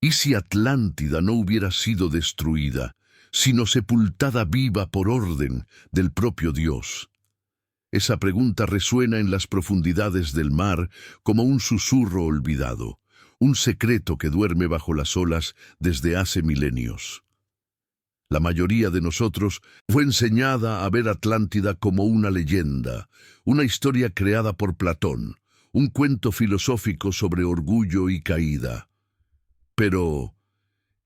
¿Y si Atlántida no hubiera sido destruida, sino sepultada viva por orden del propio Dios? Esa pregunta resuena en las profundidades del mar como un susurro olvidado, un secreto que duerme bajo las olas desde hace milenios. La mayoría de nosotros fue enseñada a ver Atlántida como una leyenda, una historia creada por Platón, un cuento filosófico sobre orgullo y caída. Pero,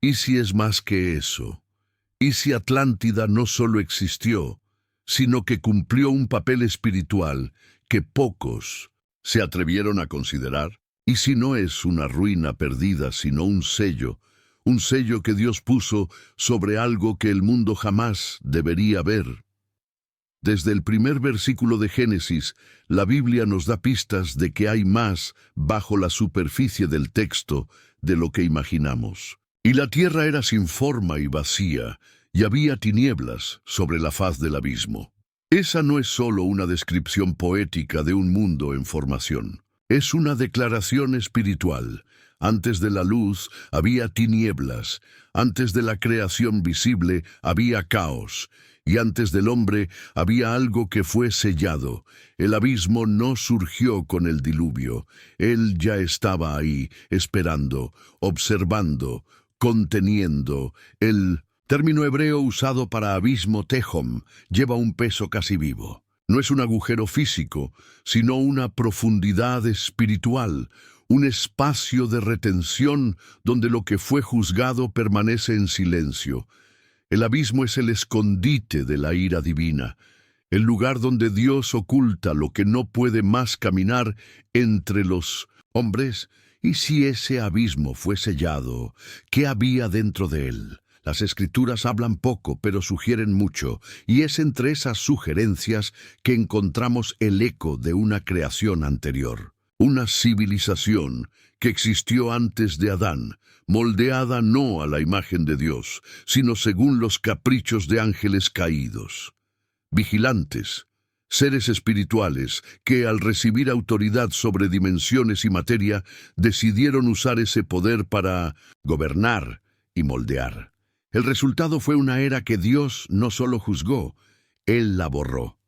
¿y si es más que eso? ¿Y si Atlántida no solo existió, sino que cumplió un papel espiritual que pocos se atrevieron a considerar? ¿Y si no es una ruina perdida, sino un sello que Dios puso sobre algo que el mundo jamás debería ver? Desde el primer versículo de Génesis, la Biblia nos da pistas de que hay más bajo la superficie del texto de lo que imaginamos. Y la tierra era sin forma y vacía, y había tinieblas sobre la faz del abismo. Esa no es solo una descripción poética de un mundo en formación. Es una declaración espiritual. Antes de la luz había tinieblas, antes de la creación visible había caos, y antes del hombre había algo que fue sellado. El abismo no surgió con el diluvio. Él ya estaba ahí, esperando, observando, conteniendo. El término hebreo usado para abismo, tehom, lleva un peso casi vivo. No es un agujero físico, sino una profundidad espiritual, un espacio de retención donde lo que fue juzgado permanece en silencio. El abismo es el escondite de la ira divina, el lugar donde Dios oculta lo que no puede más caminar entre los hombres. ¿Y si ese abismo fue sellado? ¿Qué había dentro de él? Las Escrituras hablan poco, pero sugieren mucho, y es entre esas sugerencias que encontramos el eco de una creación anterior. Una civilización que existió antes de Adán, moldeada no a la imagen de Dios, sino según los caprichos de ángeles caídos. Vigilantes, seres espirituales que al recibir autoridad sobre dimensiones y materia, decidieron usar ese poder para gobernar y moldear. El resultado fue una era que Dios no solo juzgó, Él la borró.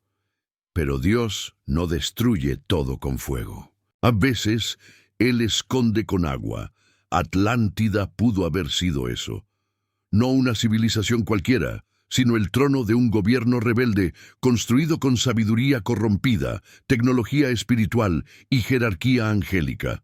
Pero Dios no destruye todo con fuego. A veces, Él esconde con agua. Atlántida pudo haber sido eso. No una civilización cualquiera, sino el trono de un gobierno rebelde, construido con sabiduría corrompida, tecnología espiritual y jerarquía angélica.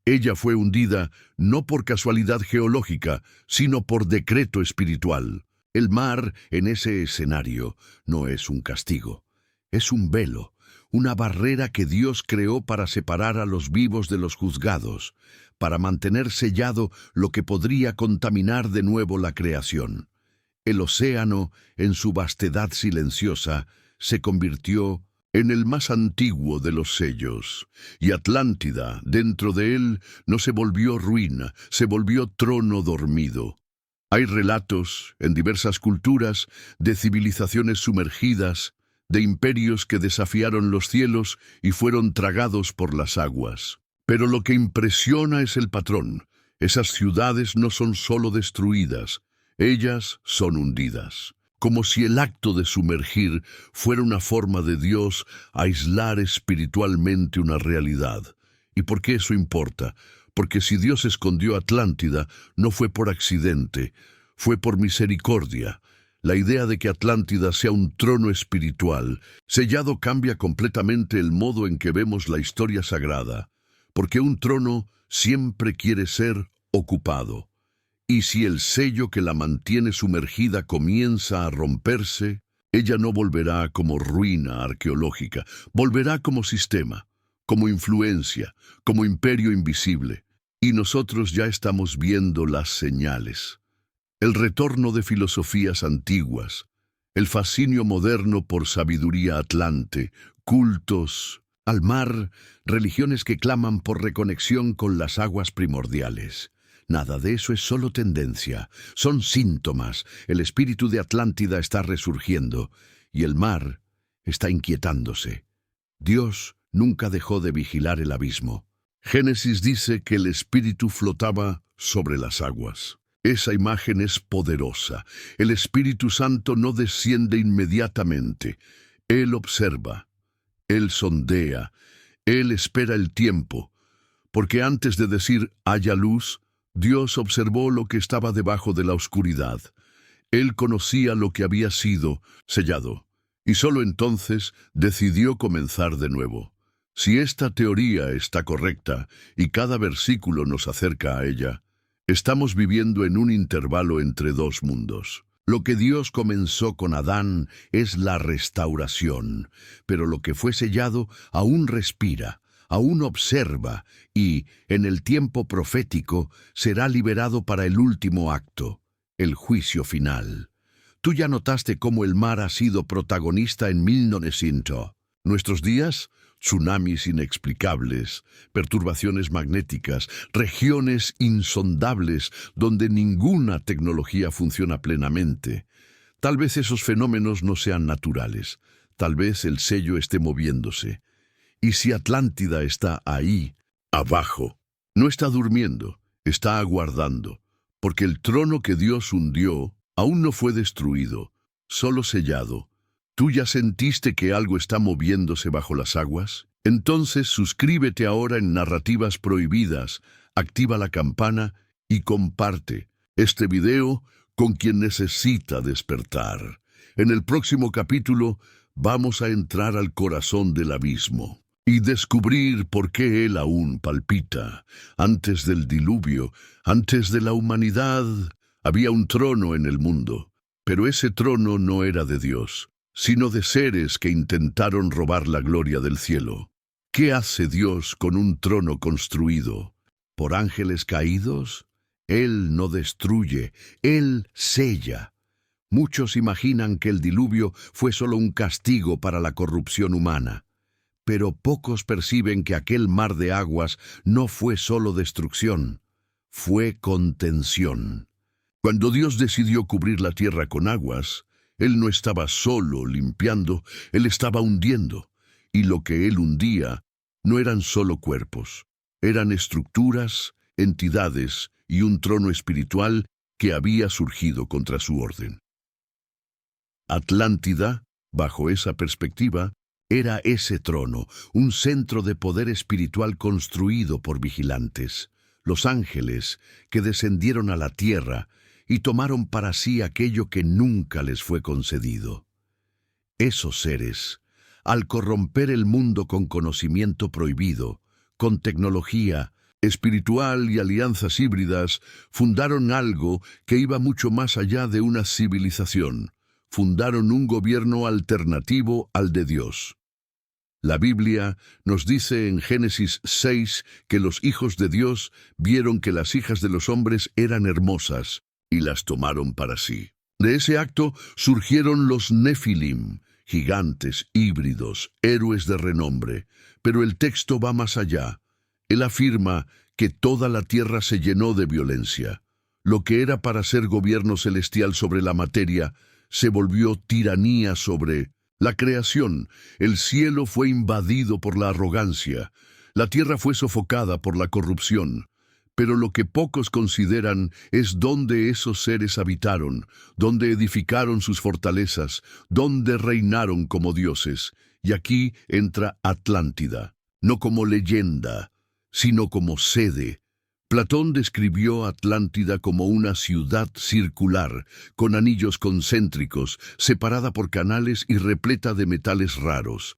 Ella fue hundida no por casualidad geológica, sino por decreto espiritual. El mar, en ese escenario, no es un castigo. Es un velo, una barrera que Dios creó para separar a los vivos de los juzgados, para mantener sellado lo que podría contaminar de nuevo la creación. El océano, en su vastedad silenciosa, se convirtió en el más antiguo de los sellos, y Atlántida, dentro de él, no se volvió ruina, se volvió trono dormido. Hay relatos, en diversas culturas, de civilizaciones sumergidas, de imperios que desafiaron los cielos y fueron tragados por las aguas. Pero lo que impresiona es el patrón. Esas ciudades no son solo destruidas, ellas son hundidas. Como si el acto de sumergir fuera una forma de Dios aislar espiritualmente una realidad. ¿Y por qué eso importa? Porque si Dios escondió Atlántida, no fue por accidente, fue por misericordia. La idea de que Atlántida sea un trono espiritual, sellado, cambia completamente el modo en que vemos la historia sagrada, porque un trono siempre quiere ser ocupado. Y si el sello que la mantiene sumergida comienza a romperse, ella no volverá como ruina arqueológica, volverá como sistema, como influencia, como imperio invisible. Y nosotros ya estamos viendo las señales. El retorno de filosofías antiguas, el fascinio moderno por sabiduría atlante, cultos al mar, religiones que claman por reconexión con las aguas primordiales. Nada de eso es solo tendencia, son síntomas. El espíritu de Atlántida está resurgiendo y el mar está inquietándose. Dios nunca dejó de vigilar el abismo. Génesis dice que el Espíritu flotaba sobre las aguas. Esa imagen es poderosa. El Espíritu Santo no desciende inmediatamente. Él observa, Él sondea, Él espera el tiempo, porque antes de decir haya luz, Dios observó lo que estaba debajo de la oscuridad. Él conocía lo que había sido sellado, y solo entonces decidió comenzar de nuevo. Si esta teoría está correcta, y cada versículo nos acerca a ella, estamos viviendo en un intervalo entre dos mundos. Lo que Dios comenzó con Adán es la restauración, pero lo que fue sellado aún respira, aún observa, y, en el tiempo profético, será liberado para el último acto, el juicio final. Tú ya notaste cómo el mar ha sido protagonista en 1900. Nuestros días, tsunamis inexplicables, perturbaciones magnéticas, regiones insondables donde ninguna tecnología funciona plenamente. Tal vez esos fenómenos no sean naturales, tal vez el sello esté moviéndose. Y si Atlántida está ahí, abajo, no está durmiendo, está aguardando, porque el trono que Dios hundió aún no fue destruido, solo sellado. ¿Tú ya sentiste que algo está moviéndose bajo las aguas? Entonces suscríbete ahora en Narrativas Prohibidas, activa la campana y comparte este video con quien necesita despertar. En el próximo capítulo vamos a entrar al corazón del abismo y descubrir por qué él aún palpita. Antes del diluvio, antes de la humanidad, había un trono en el mundo, pero ese trono no era de Dios, sino de seres que intentaron robar la gloria del cielo. ¿Qué hace Dios con un trono construido por ángeles caídos? Él no destruye, Él sella. Muchos imaginan que el diluvio fue solo un castigo para la corrupción humana, pero pocos perciben que aquel mar de aguas no fue solo destrucción, fue contención. Cuando Dios decidió cubrir la tierra con aguas, Él no estaba solo limpiando, Él estaba hundiendo. Y lo que Él hundía no eran solo cuerpos, eran estructuras, entidades y un trono espiritual que había surgido contra su orden. Atlántida, bajo esa perspectiva, era ese trono, un centro de poder espiritual construido por vigilantes, los ángeles que descendieron a la tierra y tomaron para sí aquello que nunca les fue concedido. Esos seres, al corromper el mundo con conocimiento prohibido, con tecnología espiritual y alianzas híbridas, fundaron algo que iba mucho más allá de una civilización. Fundaron un gobierno alternativo al de Dios. La Biblia nos dice en Génesis 6 que los hijos de Dios vieron que las hijas de los hombres eran hermosas, y las tomaron para sí. De ese acto surgieron los Nefilim, gigantes, híbridos, héroes de renombre. Pero el texto va más allá. Él afirma que toda la tierra se llenó de violencia. Lo que era para ser gobierno celestial sobre la materia, se volvió tiranía sobre la creación. El cielo fue invadido por la arrogancia. La tierra fue sofocada por la corrupción. Pero lo que pocos consideran es dónde esos seres habitaron, dónde edificaron sus fortalezas, dónde reinaron como dioses. Y aquí entra Atlántida, no como leyenda, sino como sede. Platón describió Atlántida como una ciudad circular, con anillos concéntricos, separada por canales y repleta de metales raros.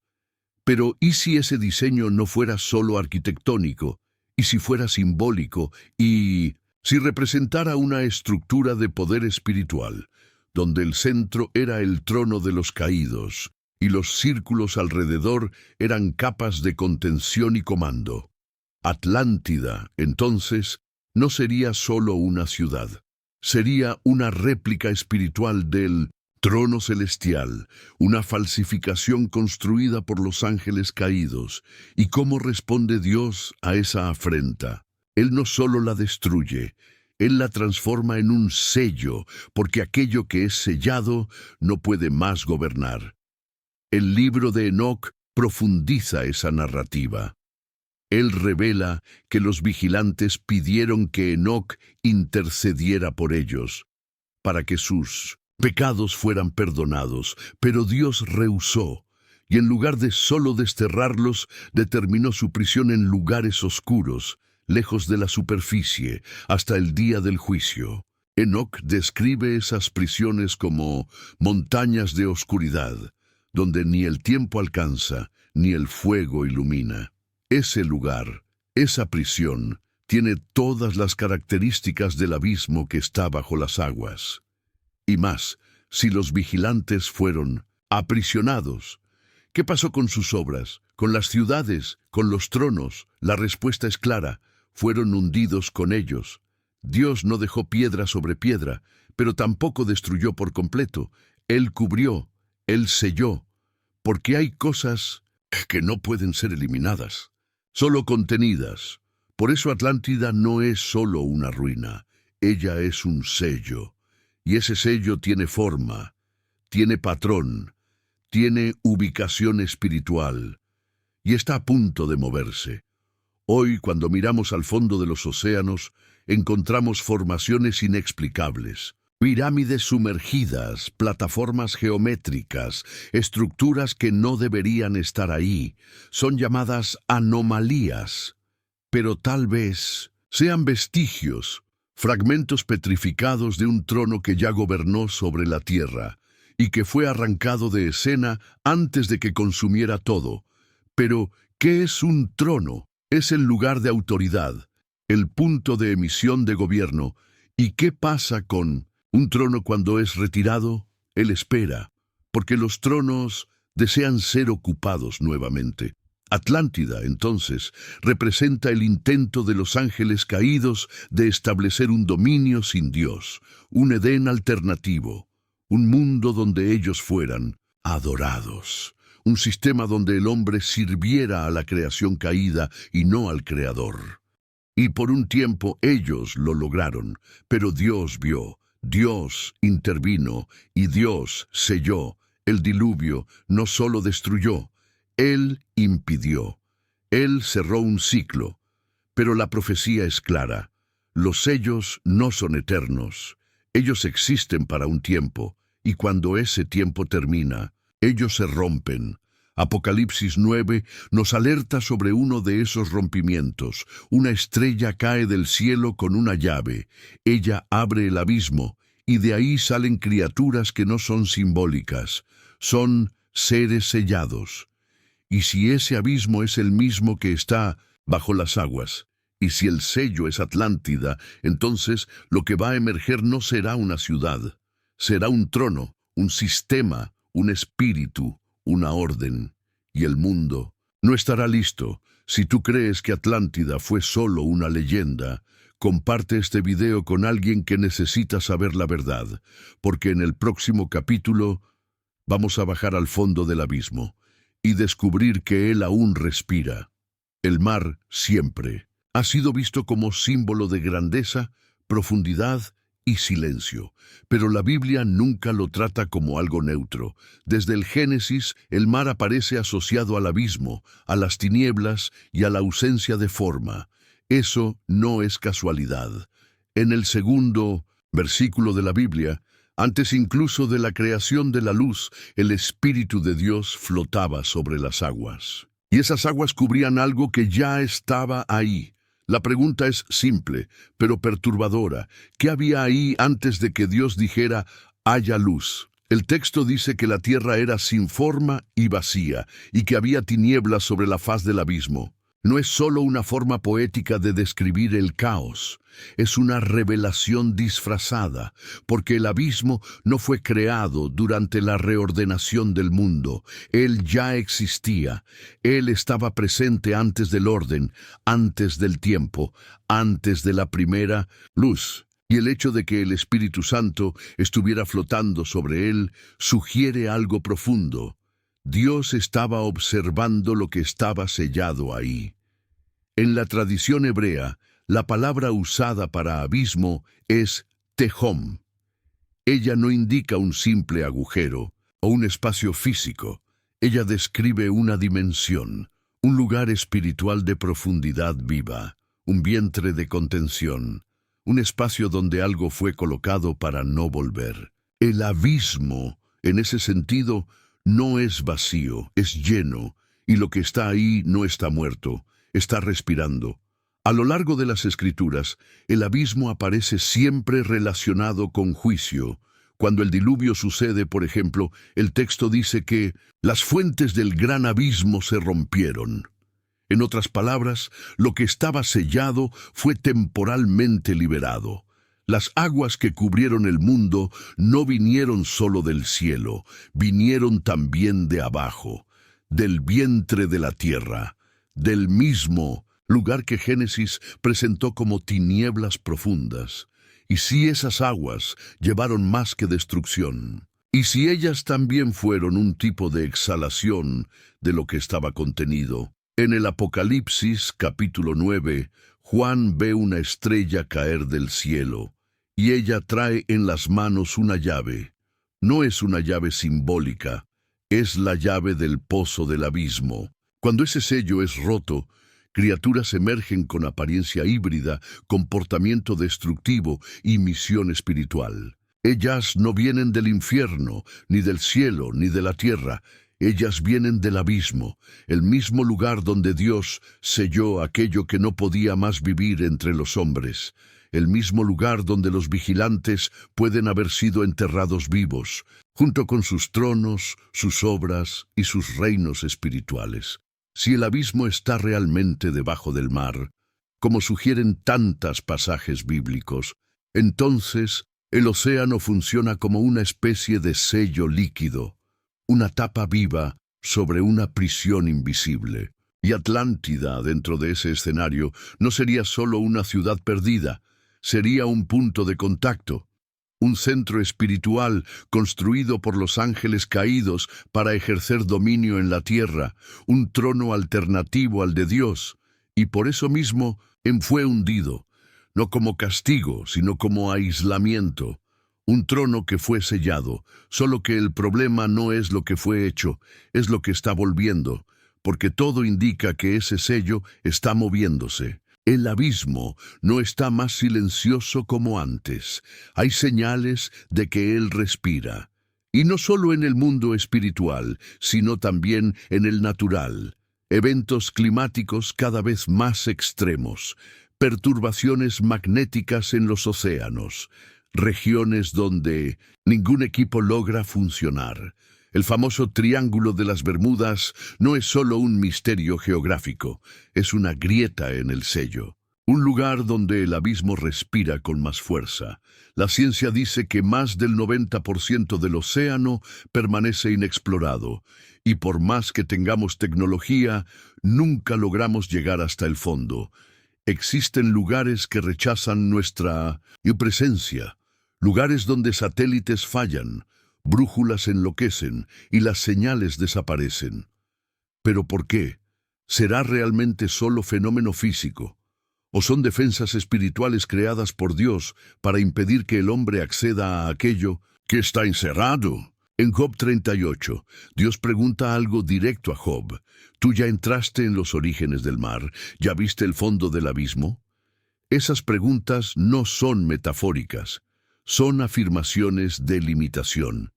Pero ¿y si ese diseño no fuera solo arquitectónico? ¿Y si fuera simbólico? ¿Y si representara una estructura de poder espiritual, donde el centro era el trono de los caídos, y los círculos alrededor eran capas de contención y comando? Atlántida, entonces, no sería solo una ciudad, sería una réplica espiritual del trono celestial, una falsificación construida por los ángeles caídos. ¿Y cómo responde Dios a esa afrenta? Él no solo la destruye, Él la transforma en un sello, porque aquello que es sellado no puede más gobernar. El libro de Enoc profundiza esa narrativa. Él revela que los vigilantes pidieron que Enoc intercediera por ellos, para que sus pecados fueran perdonados, pero Dios rehusó, y en lugar de solo desterrarlos, determinó su prisión en lugares oscuros, lejos de la superficie, hasta el día del juicio. Enoc describe esas prisiones como montañas de oscuridad, donde ni el tiempo alcanza, ni el fuego ilumina. Ese lugar, esa prisión, tiene todas las características del abismo que está bajo las aguas. Y más, si los vigilantes fueron aprisionados, ¿qué pasó con sus obras, con las ciudades, con los tronos? La respuesta es clara: fueron hundidos con ellos. Dios no dejó piedra sobre piedra, pero tampoco destruyó por completo. Él cubrió, Él selló, porque hay cosas que no pueden ser eliminadas, solo contenidas. Por eso Atlántida no es solo una ruina, ella es un sello. Y ese sello tiene forma, tiene patrón, tiene ubicación espiritual, y está a punto de moverse. Hoy, cuando miramos al fondo de los océanos, encontramos formaciones inexplicables. Pirámides sumergidas, plataformas geométricas, estructuras que no deberían estar ahí. Son llamadas anomalías, pero tal vez sean vestigios, fragmentos petrificados de un trono que ya gobernó sobre la tierra y que fue arrancado de escena antes de que consumiera todo. Pero, ¿qué es un trono? Es el lugar de autoridad, el punto de emisión de gobierno. ¿Y qué pasa con un trono cuando es retirado? Él espera, porque los tronos desean ser ocupados nuevamente. Atlántida, entonces, representa el intento de los ángeles caídos de establecer un dominio sin Dios, un Edén alternativo, un mundo donde ellos fueran adorados, un sistema donde el hombre sirviera a la creación caída y no al Creador. Y por un tiempo ellos lo lograron, pero Dios vio, Dios intervino y Dios selló. El diluvio no solo destruyó, Él impidió. Él cerró un ciclo. Pero la profecía es clara. Los sellos no son eternos. Ellos existen para un tiempo, y cuando ese tiempo termina, ellos se rompen. Apocalipsis 9 nos alerta sobre uno de esos rompimientos. Una estrella cae del cielo con una llave. Ella abre el abismo, y de ahí salen criaturas que no son simbólicas. Son seres sellados. Y si ese abismo es el mismo que está bajo las aguas, y si el sello es Atlántida, entonces lo que va a emerger no será una ciudad, será un trono, un sistema, un espíritu, una orden. Y el mundo no estará listo. Si tú crees que Atlántida fue solo una leyenda, comparte este video con alguien que necesita saber la verdad, porque en el próximo capítulo vamos a bajar al fondo del abismo y descubrir que él aún respira. El mar siempre ha sido visto como símbolo de grandeza, profundidad y silencio, pero la Biblia nunca lo trata como algo neutro. Desde el Génesis, el mar aparece asociado al abismo, a las tinieblas y a la ausencia de forma. Eso no es casualidad. En el segundo versículo de la Biblia, antes incluso de la creación de la luz, el Espíritu de Dios flotaba sobre las aguas. Y esas aguas cubrían algo que ya estaba ahí. La pregunta es simple, pero perturbadora. ¿Qué había ahí antes de que Dios dijera, haya luz? El texto dice que la tierra era sin forma y vacía, y que había tinieblas sobre la faz del abismo. No es solo una forma poética de describir el caos, es una revelación disfrazada, porque el abismo no fue creado durante la reordenación del mundo. Él ya existía, él estaba presente antes del orden, antes del tiempo, antes de la primera luz. Y el hecho de que el Espíritu Santo estuviera flotando sobre él sugiere algo profundo. Dios estaba observando lo que estaba sellado ahí. En la tradición hebrea, la palabra usada para abismo es tehom. Ella no indica un simple agujero o un espacio físico. Ella describe una dimensión, Un lugar espiritual de profundidad viva, un vientre de contención, un espacio donde algo fue colocado para no volver. El abismo, en ese sentido, no es vacío, es lleno, y lo que está ahí no está muerto, está respirando. A lo largo de las Escrituras, el abismo aparece siempre relacionado con juicio. Cuando el diluvio sucede, por ejemplo, el texto dice que las fuentes del gran abismo se rompieron. En otras palabras, lo que estaba sellado fue temporalmente liberado. Las aguas que cubrieron el mundo no vinieron solo del cielo, vinieron también de abajo, del vientre de la tierra, del mismo lugar que Génesis presentó como tinieblas profundas. Y si esas aguas llevaron más que destrucción, y si ellas también fueron un tipo de exhalación de lo que estaba contenido. En el Apocalipsis, capítulo 9, Juan ve una estrella caer del cielo, y ella trae en las manos una llave. No es una llave simbólica, es la llave del pozo del abismo. Cuando ese sello es roto, criaturas emergen con apariencia híbrida, comportamiento destructivo y misión espiritual. Ellas no vienen del infierno, ni del cielo, ni de la tierra. Ellas vienen del abismo, el mismo lugar donde Dios selló aquello que no podía más vivir entre los hombres, el mismo lugar donde los vigilantes pueden haber sido enterrados vivos, junto con sus tronos, sus obras y sus reinos espirituales. Si el abismo está realmente debajo del mar, como sugieren tantos pasajes bíblicos, entonces el océano funciona como una especie de sello líquido, una tapa viva sobre una prisión invisible. Y Atlántida, dentro de ese escenario, no sería solo una ciudad perdida, sería un punto de contacto, un centro espiritual construido por los ángeles caídos para ejercer dominio en la tierra, un trono alternativo al de Dios, y por eso mismo fue hundido, no como castigo, sino como aislamiento. Un trono que fue sellado, solo que el problema no es lo que fue hecho, es lo que está volviendo, porque todo indica que ese sello está moviéndose. El abismo no está más silencioso como antes. Hay señales de que él respira. Y no solo en el mundo espiritual, sino también en el natural. Eventos climáticos cada vez más extremos, perturbaciones magnéticas en los océanos, regiones donde ningún equipo logra funcionar. El famoso Triángulo de las Bermudas no es solo un misterio geográfico, es una grieta en el sello. Un lugar donde el abismo respira con más fuerza. La ciencia dice que más del 90% del océano permanece inexplorado, y por más que tengamos tecnología, nunca logramos llegar hasta el fondo. Existen lugares que rechazan nuestra presencia, lugares donde satélites fallan, brújulas enloquecen y las señales desaparecen. ¿Pero por qué? ¿Será realmente solo fenómeno físico? ¿O son defensas espirituales creadas por Dios para impedir que el hombre acceda a aquello que está encerrado? En Job 38, Dios pregunta algo directo a Job. ¿Tú ya entraste en los orígenes del mar? ¿Ya viste el fondo del abismo? Esas preguntas no son metafóricas, son afirmaciones de limitación.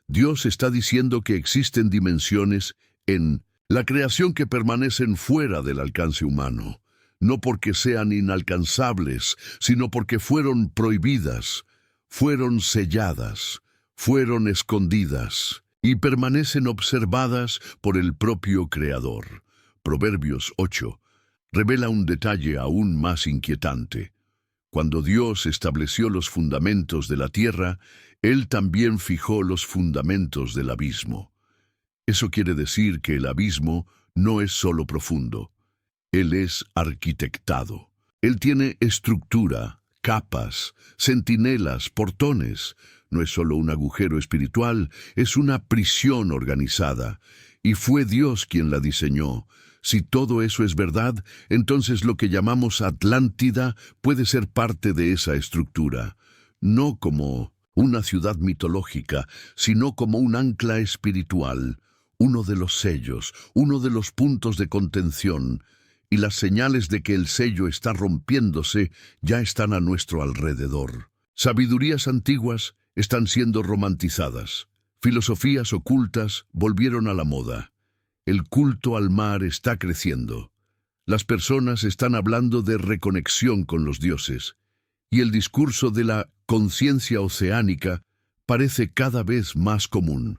Dios está diciendo que existen dimensiones en la creación que permanecen fuera del alcance humano, no porque sean inalcanzables, sino porque fueron prohibidas, fueron selladas, fueron escondidas y permanecen observadas por el propio Creador. Proverbios 8 revela un detalle aún más inquietante. Cuando Dios estableció los fundamentos de la tierra, Él también fijó los fundamentos del abismo. Eso quiere decir que el abismo no es solo profundo. Él es arquitectado. Él tiene estructura, capas, centinelas, portones. No es solo un agujero espiritual, es una prisión organizada. Y fue Dios quien la diseñó. Si todo eso es verdad, entonces lo que llamamos Atlántida puede ser parte de esa estructura, no como una ciudad mitológica, sino como un ancla espiritual, uno de los sellos, uno de los puntos de contención, y las señales de que el sello está rompiéndose ya están a nuestro alrededor. Sabidurías antiguas están siendo romantizadas. Filosofías ocultas volvieron a la moda. El culto al mar está creciendo. Las personas están hablando de reconexión con los dioses, y el discurso de la conciencia oceánica parece cada vez más común.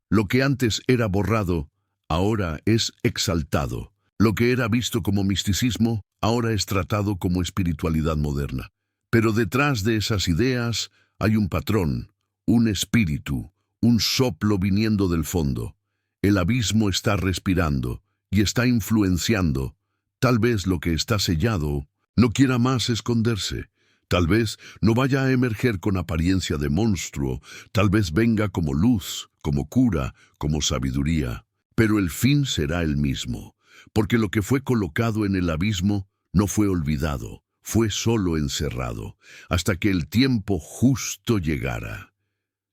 Lo que antes era borrado, ahora es exaltado. Lo que era visto como misticismo, ahora es tratado como espiritualidad moderna. Pero detrás de esas ideas hay un patrón, un espíritu, un soplo viniendo del fondo. El abismo está respirando y está influenciando. Tal vez lo que está sellado no quiera más esconderse. Tal vez no vaya a emerger con apariencia de monstruo. Tal vez venga como luz, como cura, como sabiduría. Pero el fin será el mismo, porque lo que fue colocado en el abismo no fue olvidado, fue solo encerrado, hasta que el tiempo justo llegara.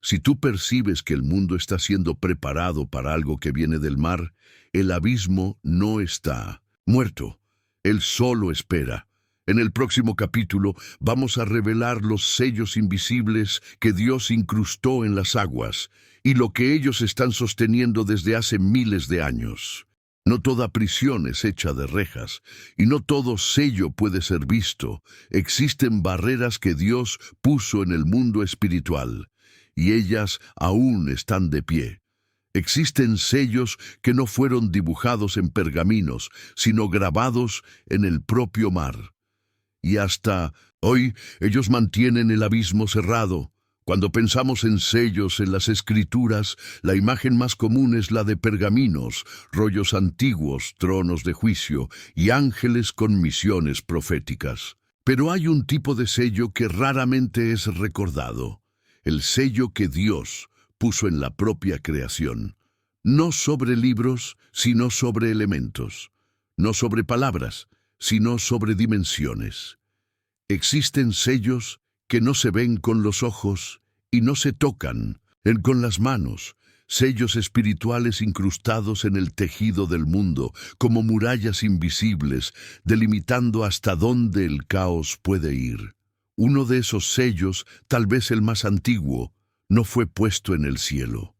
Si tú percibes que el mundo está siendo preparado para algo que viene del mar, el abismo no está muerto. Él solo espera. En el próximo capítulo vamos a revelar los sellos invisibles que Dios incrustó en las aguas y lo que ellos están sosteniendo desde hace miles de años. No toda prisión es hecha de rejas, y no todo sello puede ser visto. Existen barreras que Dios puso en el mundo espiritual, y ellas aún están de pie. Existen sellos que no fueron dibujados en pergaminos, sino grabados en el propio mar. Y hasta hoy ellos mantienen el abismo cerrado. Cuando pensamos en sellos en las escrituras, la imagen más común es la de pergaminos, rollos antiguos, tronos de juicio y ángeles con misiones proféticas. Pero hay un tipo de sello que raramente es recordado, el sello que Dios puso en la propia creación, no sobre libros, sino sobre elementos, no sobre palabras, sino sobre dimensiones. Existen sellos que no se ven con los ojos y no se tocan con las manos, sellos espirituales incrustados en el tejido del mundo, como murallas invisibles, delimitando hasta dónde el caos puede ir. Uno de esos sellos, tal vez el más antiguo, no fue puesto en el cielo,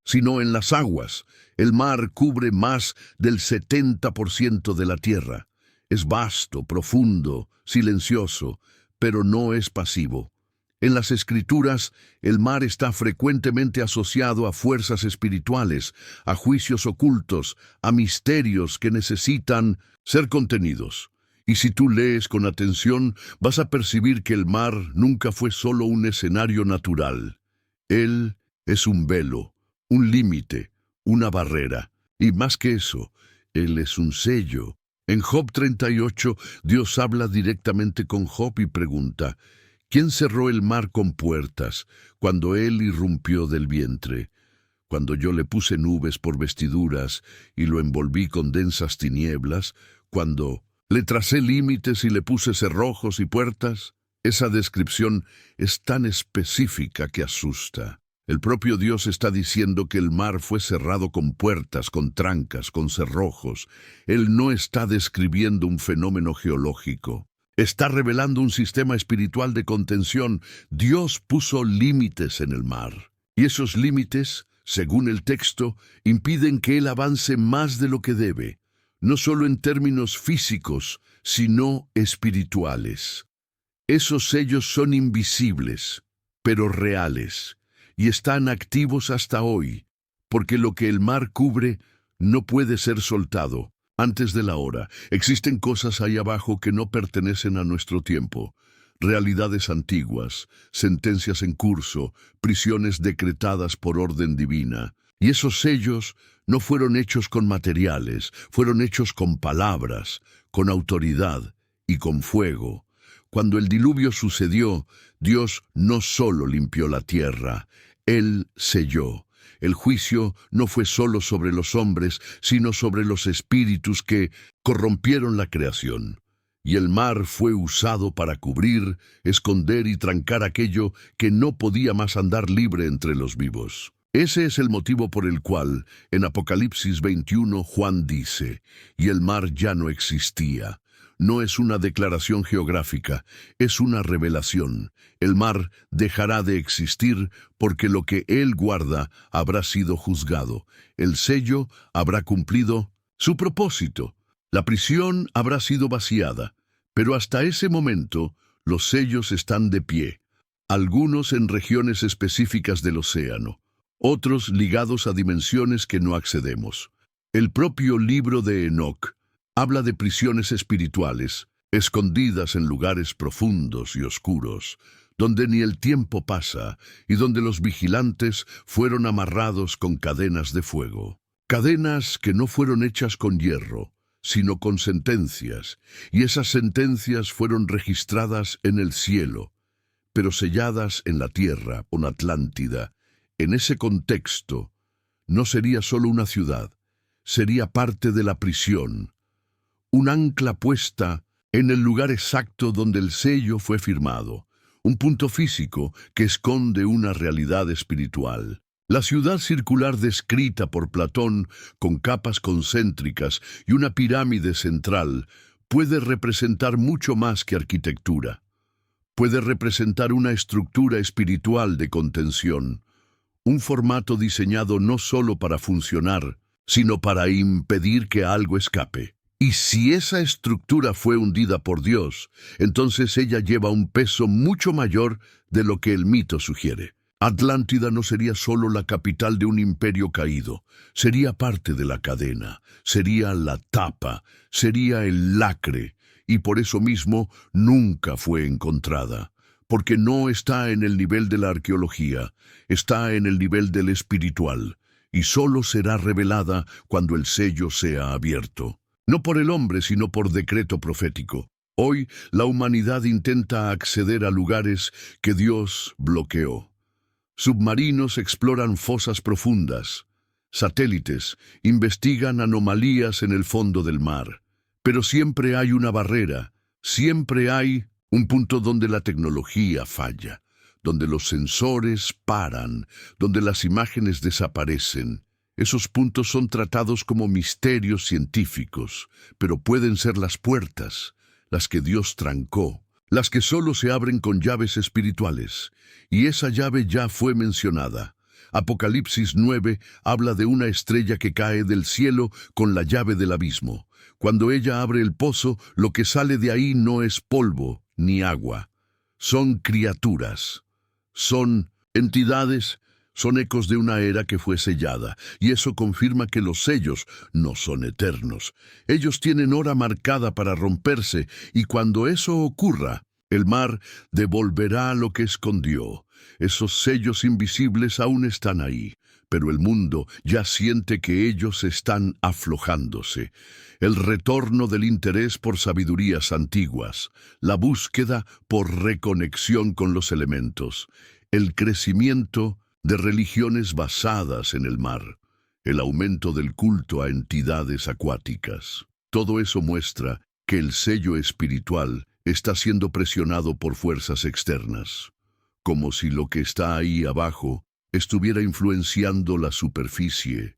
sino en las aguas. El mar cubre más del 70% de la tierra. Es vasto, profundo, silencioso, pero no es pasivo. En las Escrituras, el mar está frecuentemente asociado a fuerzas espirituales, a juicios ocultos, a misterios que necesitan ser contenidos. Y si tú lees con atención, vas a percibir que el mar nunca fue solo un escenario natural. Él es un velo, un límite, una barrera. Y más que eso, Él es un sello. En Job 38, Dios habla directamente con Job y pregunta: ¿quién cerró el mar con puertas cuando él irrumpió del vientre? Cuando yo le puse nubes por vestiduras y lo envolví con densas tinieblas, cuando le tracé límites y le puse cerrojos y puertas. Esa descripción es tan específica que asusta. El propio Dios está diciendo que el mar fue cerrado con puertas, con trancas, con cerrojos. Él no está describiendo un fenómeno geológico. Está revelando un sistema espiritual de contención. Dios puso límites en el mar. Y esos límites, según el texto, impiden que Él avance más de lo que debe, no solo en términos físicos, sino espirituales. Esos sellos son invisibles, pero reales, y están activos hasta hoy, porque lo que el mar cubre no puede ser soltado antes de la hora. Existen cosas ahí abajo que no pertenecen a nuestro tiempo, realidades antiguas, sentencias en curso, prisiones decretadas por orden divina. Y esos sellos no fueron hechos con materiales, fueron hechos con palabras, con autoridad y con fuego. Cuando el diluvio sucedió, Dios no solo limpió la tierra, Él selló. El juicio no fue solo sobre los hombres, sino sobre los espíritus que corrompieron la creación. Y el mar fue usado para cubrir, esconder y trancar aquello que no podía más andar libre entre los vivos. Ese es el motivo por el cual, en Apocalipsis 21, Juan dice, y el mar ya no existía. No es una declaración geográfica, es una revelación. El mar dejará de existir porque lo que él guarda habrá sido juzgado. El sello habrá cumplido su propósito. La prisión habrá sido vaciada, pero hasta ese momento los sellos están de pie, algunos en regiones específicas del océano, otros ligados a dimensiones que no accedemos. El propio libro de Enoc habla de prisiones espirituales, escondidas en lugares profundos y oscuros, donde ni el tiempo pasa y donde los vigilantes fueron amarrados con cadenas de fuego. Cadenas que no fueron hechas con hierro, sino con sentencias, y esas sentencias fueron registradas en el cielo, pero selladas en la tierra, con Atlántida. En ese contexto, no sería solo una ciudad, sería parte de la prisión, un ancla puesta en el lugar exacto donde el sello fue firmado, un punto físico que esconde una realidad espiritual. La ciudad circular descrita por Platón, con capas concéntricas y una pirámide central, puede representar mucho más que arquitectura. Puede representar una estructura espiritual de contención, un formato diseñado no solo para funcionar, sino para impedir que algo escape. Y si esa estructura fue hundida por Dios, entonces ella lleva un peso mucho mayor de lo que el mito sugiere. Atlántida no sería solo la capital de un imperio caído, sería parte de la cadena, sería la tapa, sería el lacre, y por eso mismo nunca fue encontrada, porque no está en el nivel de la arqueología, está en el nivel del espiritual, y solo será revelada cuando el sello sea abierto. No por el hombre, sino por decreto profético. Hoy la humanidad intenta acceder a lugares que Dios bloqueó. Submarinos exploran fosas profundas. Satélites investigan anomalías en el fondo del mar. Pero siempre hay una barrera, siempre hay un punto donde la tecnología falla, donde los sensores paran, donde las imágenes desaparecen. Esos puntos son tratados como misterios científicos, pero pueden ser las puertas, las que Dios trancó, las que solo se abren con llaves espirituales, y esa llave ya fue mencionada. Apocalipsis 9 habla de una estrella que cae del cielo con la llave del abismo. Cuando ella abre el pozo, lo que sale de ahí no es polvo ni agua. Son criaturas, son entidades, son ecos de una era que fue sellada, y eso confirma que los sellos no son eternos. Ellos tienen hora marcada para romperse, y cuando eso ocurra, el mar devolverá lo que escondió. Esos sellos invisibles aún están ahí, pero el mundo ya siente que ellos están aflojándose. El retorno del interés por sabidurías antiguas, la búsqueda por reconexión con los elementos, el crecimiento de religiones basadas en el mar, el aumento del culto a entidades acuáticas. Todo eso muestra que el sello espiritual está siendo presionado por fuerzas externas, como si lo que está ahí abajo estuviera influenciando la superficie,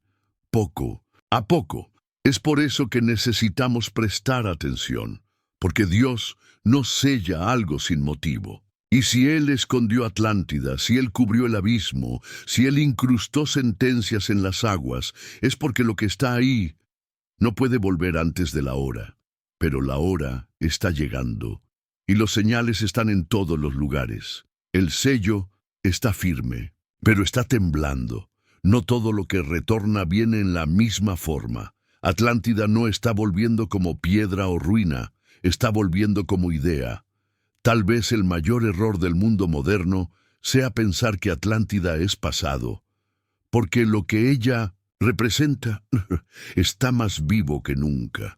poco a poco. Es por eso que necesitamos prestar atención, porque Dios no sella algo sin motivo. Y si Él escondió Atlántida, si Él cubrió el abismo, si Él incrustó sentencias en las aguas, es porque lo que está ahí no puede volver antes de la hora. Pero la hora está llegando, y los señales están en todos los lugares. El sello está firme, pero está temblando. No todo lo que retorna viene en la misma forma. Atlántida no está volviendo como piedra o ruina, está volviendo como idea. Tal vez el mayor error del mundo moderno sea pensar que Atlántida es pasado, porque lo que ella representa está más vivo que nunca.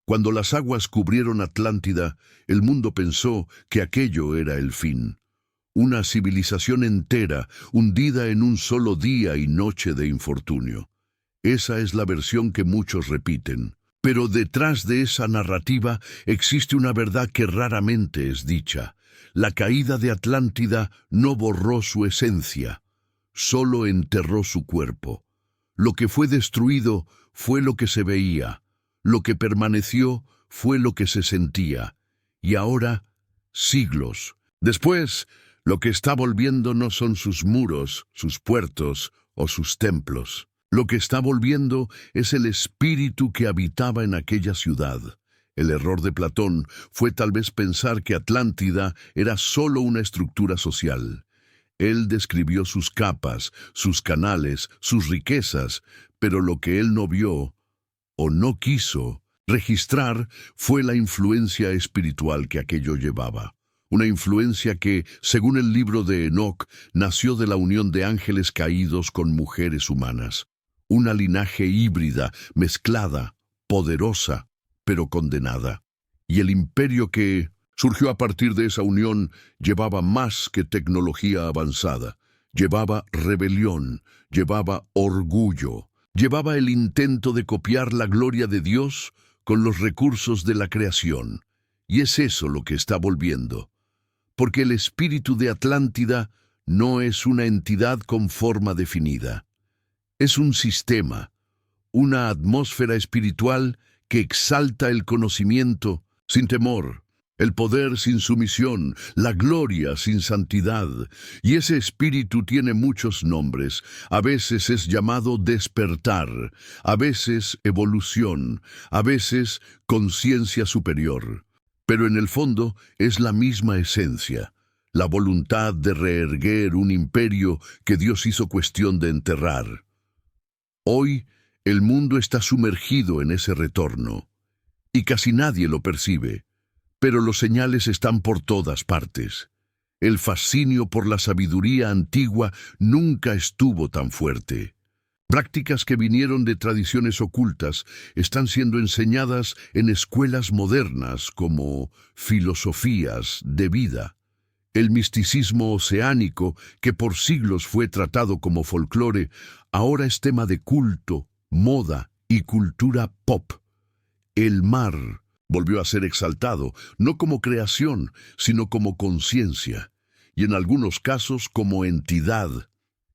Cuando las aguas cubrieron Atlántida, el mundo pensó que aquello era el fin. Una civilización entera hundida en un solo día y noche de infortunio. Esa es la versión que muchos repiten. Pero detrás de esa narrativa existe una verdad que raramente es dicha. La caída de Atlántida no borró su esencia. solo enterró su cuerpo. Lo que fue destruido fue lo que se veía, lo que permaneció fue lo que se sentía. Y ahora, siglos después, lo que está volviendo no son sus muros, sus puertos o sus templos. Lo que está volviendo es el espíritu que habitaba en aquella ciudad. El error de Platón fue tal vez pensar que Atlántida era solo una estructura social. Él describió sus capas, sus canales, sus riquezas, pero lo que él no vio, o no quiso, registrar fue la influencia espiritual que aquello llevaba. Una influencia que, según el libro de Enoc, nació de la unión de ángeles caídos con mujeres humanas. Una linaje híbrida, mezclada, poderosa, pero condenada. Y el imperio que surgió a partir de esa unión llevaba más que tecnología avanzada. Llevaba rebelión, llevaba orgullo, llevaba el intento de copiar la gloria de Dios con los recursos de la creación. Y es eso lo que está volviendo. Porque el espíritu de Atlántida no es una entidad con forma definida. Es un sistema, una atmósfera espiritual que exalta el conocimiento sin temor, el poder sin sumisión, la gloria sin santidad. Y ese espíritu tiene muchos nombres. A veces es llamado despertar, a veces evolución, a veces conciencia superior. Pero en el fondo es la misma esencia, la voluntad de reerguer un imperio que Dios hizo cuestión de enterrar. Hoy, el mundo está sumergido en ese retorno, y casi nadie lo percibe, pero los señales están por todas partes. El fascinio por la sabiduría antigua nunca estuvo tan fuerte. Prácticas que vinieron de tradiciones ocultas están siendo enseñadas en escuelas modernas como filosofías de vida. El misticismo oceánico, que por siglos fue tratado como folclore, ahora es tema de culto, moda y cultura pop. El mar volvió a ser exaltado, no como creación, sino como conciencia, y en algunos casos como entidad.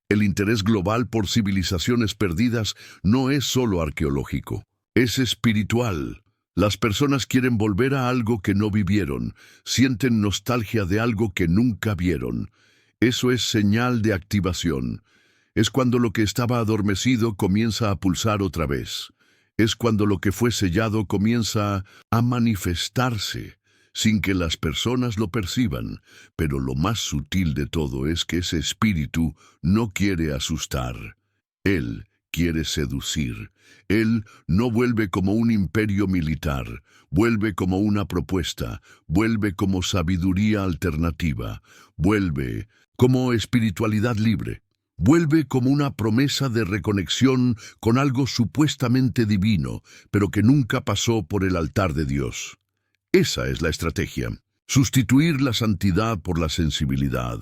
El interés global por civilizaciones perdidas no es solo arqueológico, es espiritual. Las personas quieren volver a algo que no vivieron, sienten nostalgia de algo que nunca vieron. Eso es señal de activación. Es cuando lo que estaba adormecido comienza a pulsar otra vez. Es cuando lo que fue sellado comienza a manifestarse, sin que las personas lo perciban. Pero lo más sutil de todo es que ese espíritu no quiere asustar. Él quiere seducir. Él no vuelve como un imperio militar, vuelve como una propuesta, vuelve como sabiduría alternativa, vuelve como espiritualidad libre, vuelve como una promesa de reconexión con algo supuestamente divino, pero que nunca pasó por el altar de Dios. Esa es la estrategia. Sustituir la santidad por la sensibilidad,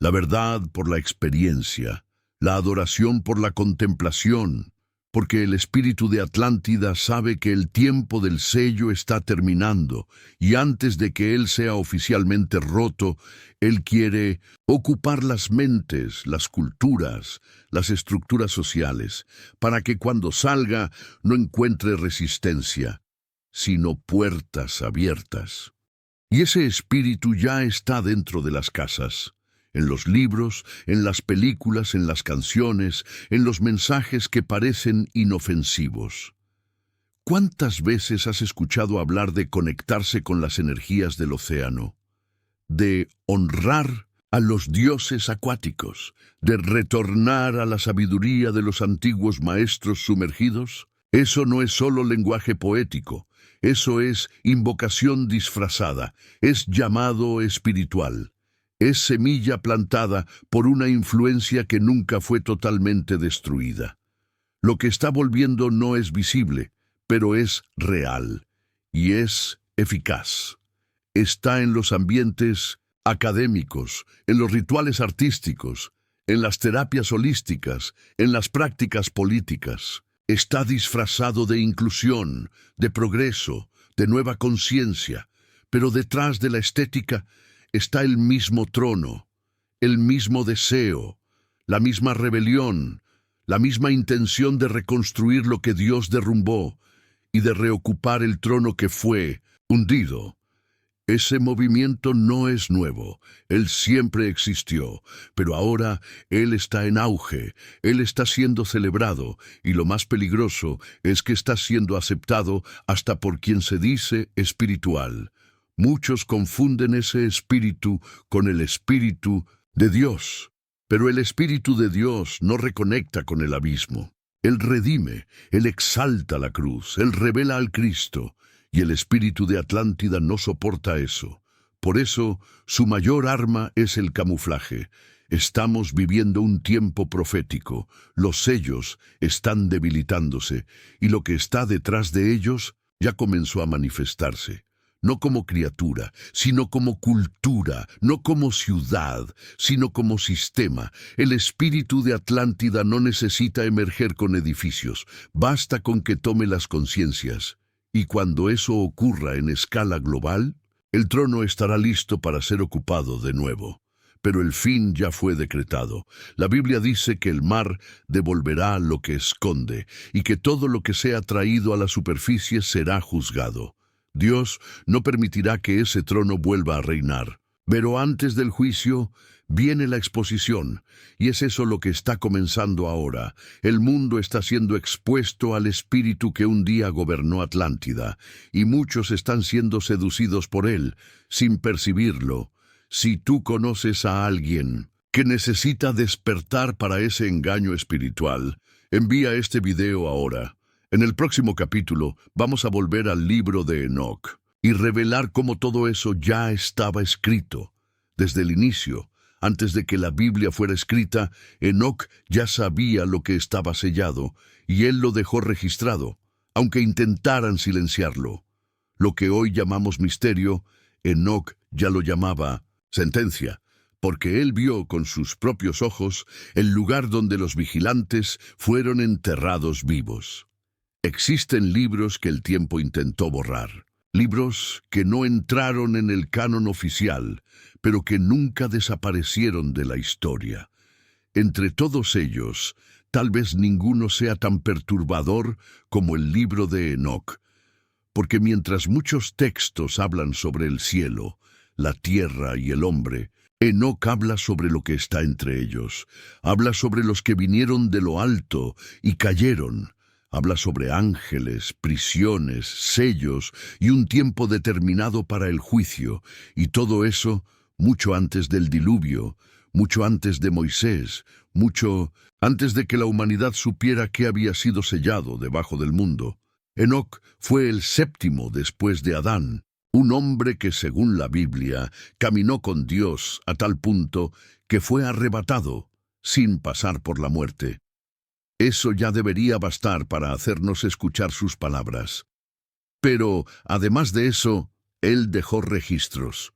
la verdad por la experiencia, la adoración por la contemplación, porque el espíritu de Atlántida sabe que el tiempo del sello está terminando, y antes de que él sea oficialmente roto, él quiere ocupar las mentes, las culturas, las estructuras sociales, para que cuando salga no encuentre resistencia, sino puertas abiertas. Y ese espíritu ya está dentro de las casas, en los libros, en las películas, en las canciones, en los mensajes que parecen inofensivos. ¿Cuántas veces has escuchado hablar de conectarse con las energías del océano? De honrar a los dioses acuáticos, de retornar a la sabiduría de los antiguos maestros sumergidos? Eso no es solo lenguaje poético, eso es invocación disfrazada, es llamado espiritual. Es semilla plantada por una influencia que nunca fue totalmente destruida. Lo que está volviendo no es visible, pero es real y es eficaz. Está en los ambientes académicos, en los rituales artísticos, en las terapias holísticas, en las prácticas políticas. Está disfrazado de inclusión, de progreso, de nueva conciencia, pero detrás de la estética está el mismo trono, el mismo deseo, la misma rebelión, la misma intención de reconstruir lo que Dios derrumbó y de reocupar el trono que fue hundido. Ese movimiento no es nuevo, él siempre existió, pero ahora él está en auge, él está siendo celebrado, y lo más peligroso es que está siendo aceptado hasta por quien se dice espiritual. Muchos confunden ese espíritu con el espíritu de Dios, pero el espíritu de Dios no reconecta con el abismo. Él redime, él exalta la cruz, él revela al Cristo. Y el espíritu de Atlántida no soporta eso. Por eso, su mayor arma es el camuflaje. Estamos viviendo un tiempo profético. Los sellos están debilitándose, y lo que está detrás de ellos ya comenzó a manifestarse. No como criatura, sino como cultura, no como ciudad, sino como sistema. El espíritu de Atlántida no necesita emerger con edificios. Basta con que tome las conciencias. Y cuando eso ocurra en escala global, el trono estará listo para ser ocupado de nuevo. Pero el fin ya fue decretado. La Biblia dice que el mar devolverá lo que esconde y que todo lo que sea traído a la superficie será juzgado. Dios no permitirá que ese trono vuelva a reinar. Pero antes del juicio viene la exposición, y es eso lo que está comenzando ahora. El mundo está siendo expuesto al espíritu que un día gobernó Atlántida, y muchos están siendo seducidos por él, sin percibirlo. Si tú conoces a alguien que necesita despertar para ese engaño espiritual, envía este video ahora. En el próximo capítulo vamos a volver al libro de Enoc y revelar cómo todo eso ya estaba escrito. Desde el inicio, antes de que la Biblia fuera escrita, Enoc ya sabía lo que estaba sellado, y él lo dejó registrado, aunque intentaran silenciarlo. Lo que hoy llamamos misterio, Enoc ya lo llamaba sentencia, porque él vio con sus propios ojos el lugar donde los vigilantes fueron enterrados vivos. Existen libros que el tiempo intentó borrar. Libros que no entraron en el canon oficial, pero que nunca desaparecieron de la historia. Entre todos ellos, tal vez ninguno sea tan perturbador como el libro de Enoc, porque mientras muchos textos hablan sobre el cielo, la tierra y el hombre, Enoc habla sobre lo que está entre ellos, habla sobre los que vinieron de lo alto y cayeron. Habla sobre ángeles, prisiones, sellos y un tiempo determinado para el juicio, y todo eso mucho antes del diluvio, mucho antes de Moisés, mucho antes de que la humanidad supiera qué había sido sellado debajo del mundo. Enoc fue el séptimo después de Adán, un hombre que, según la Biblia, caminó con Dios a tal punto que fue arrebatado sin pasar por la muerte. Eso ya debería bastar para hacernos escuchar sus palabras. Pero, además de eso, él dejó registros.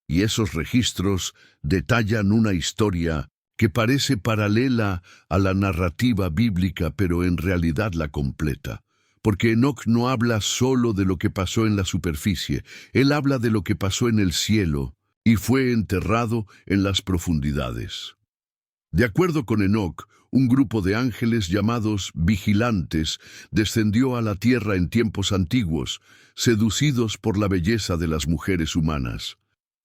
Y esos registros detallan una historia que parece paralela a la narrativa bíblica, pero en realidad la completa. Porque Enoc no habla solo de lo que pasó en la superficie, él habla de lo que pasó en el cielo y fue enterrado en las profundidades. De acuerdo con Enoc, un grupo de ángeles llamados vigilantes descendió a la tierra en tiempos antiguos, seducidos por la belleza de las mujeres humanas.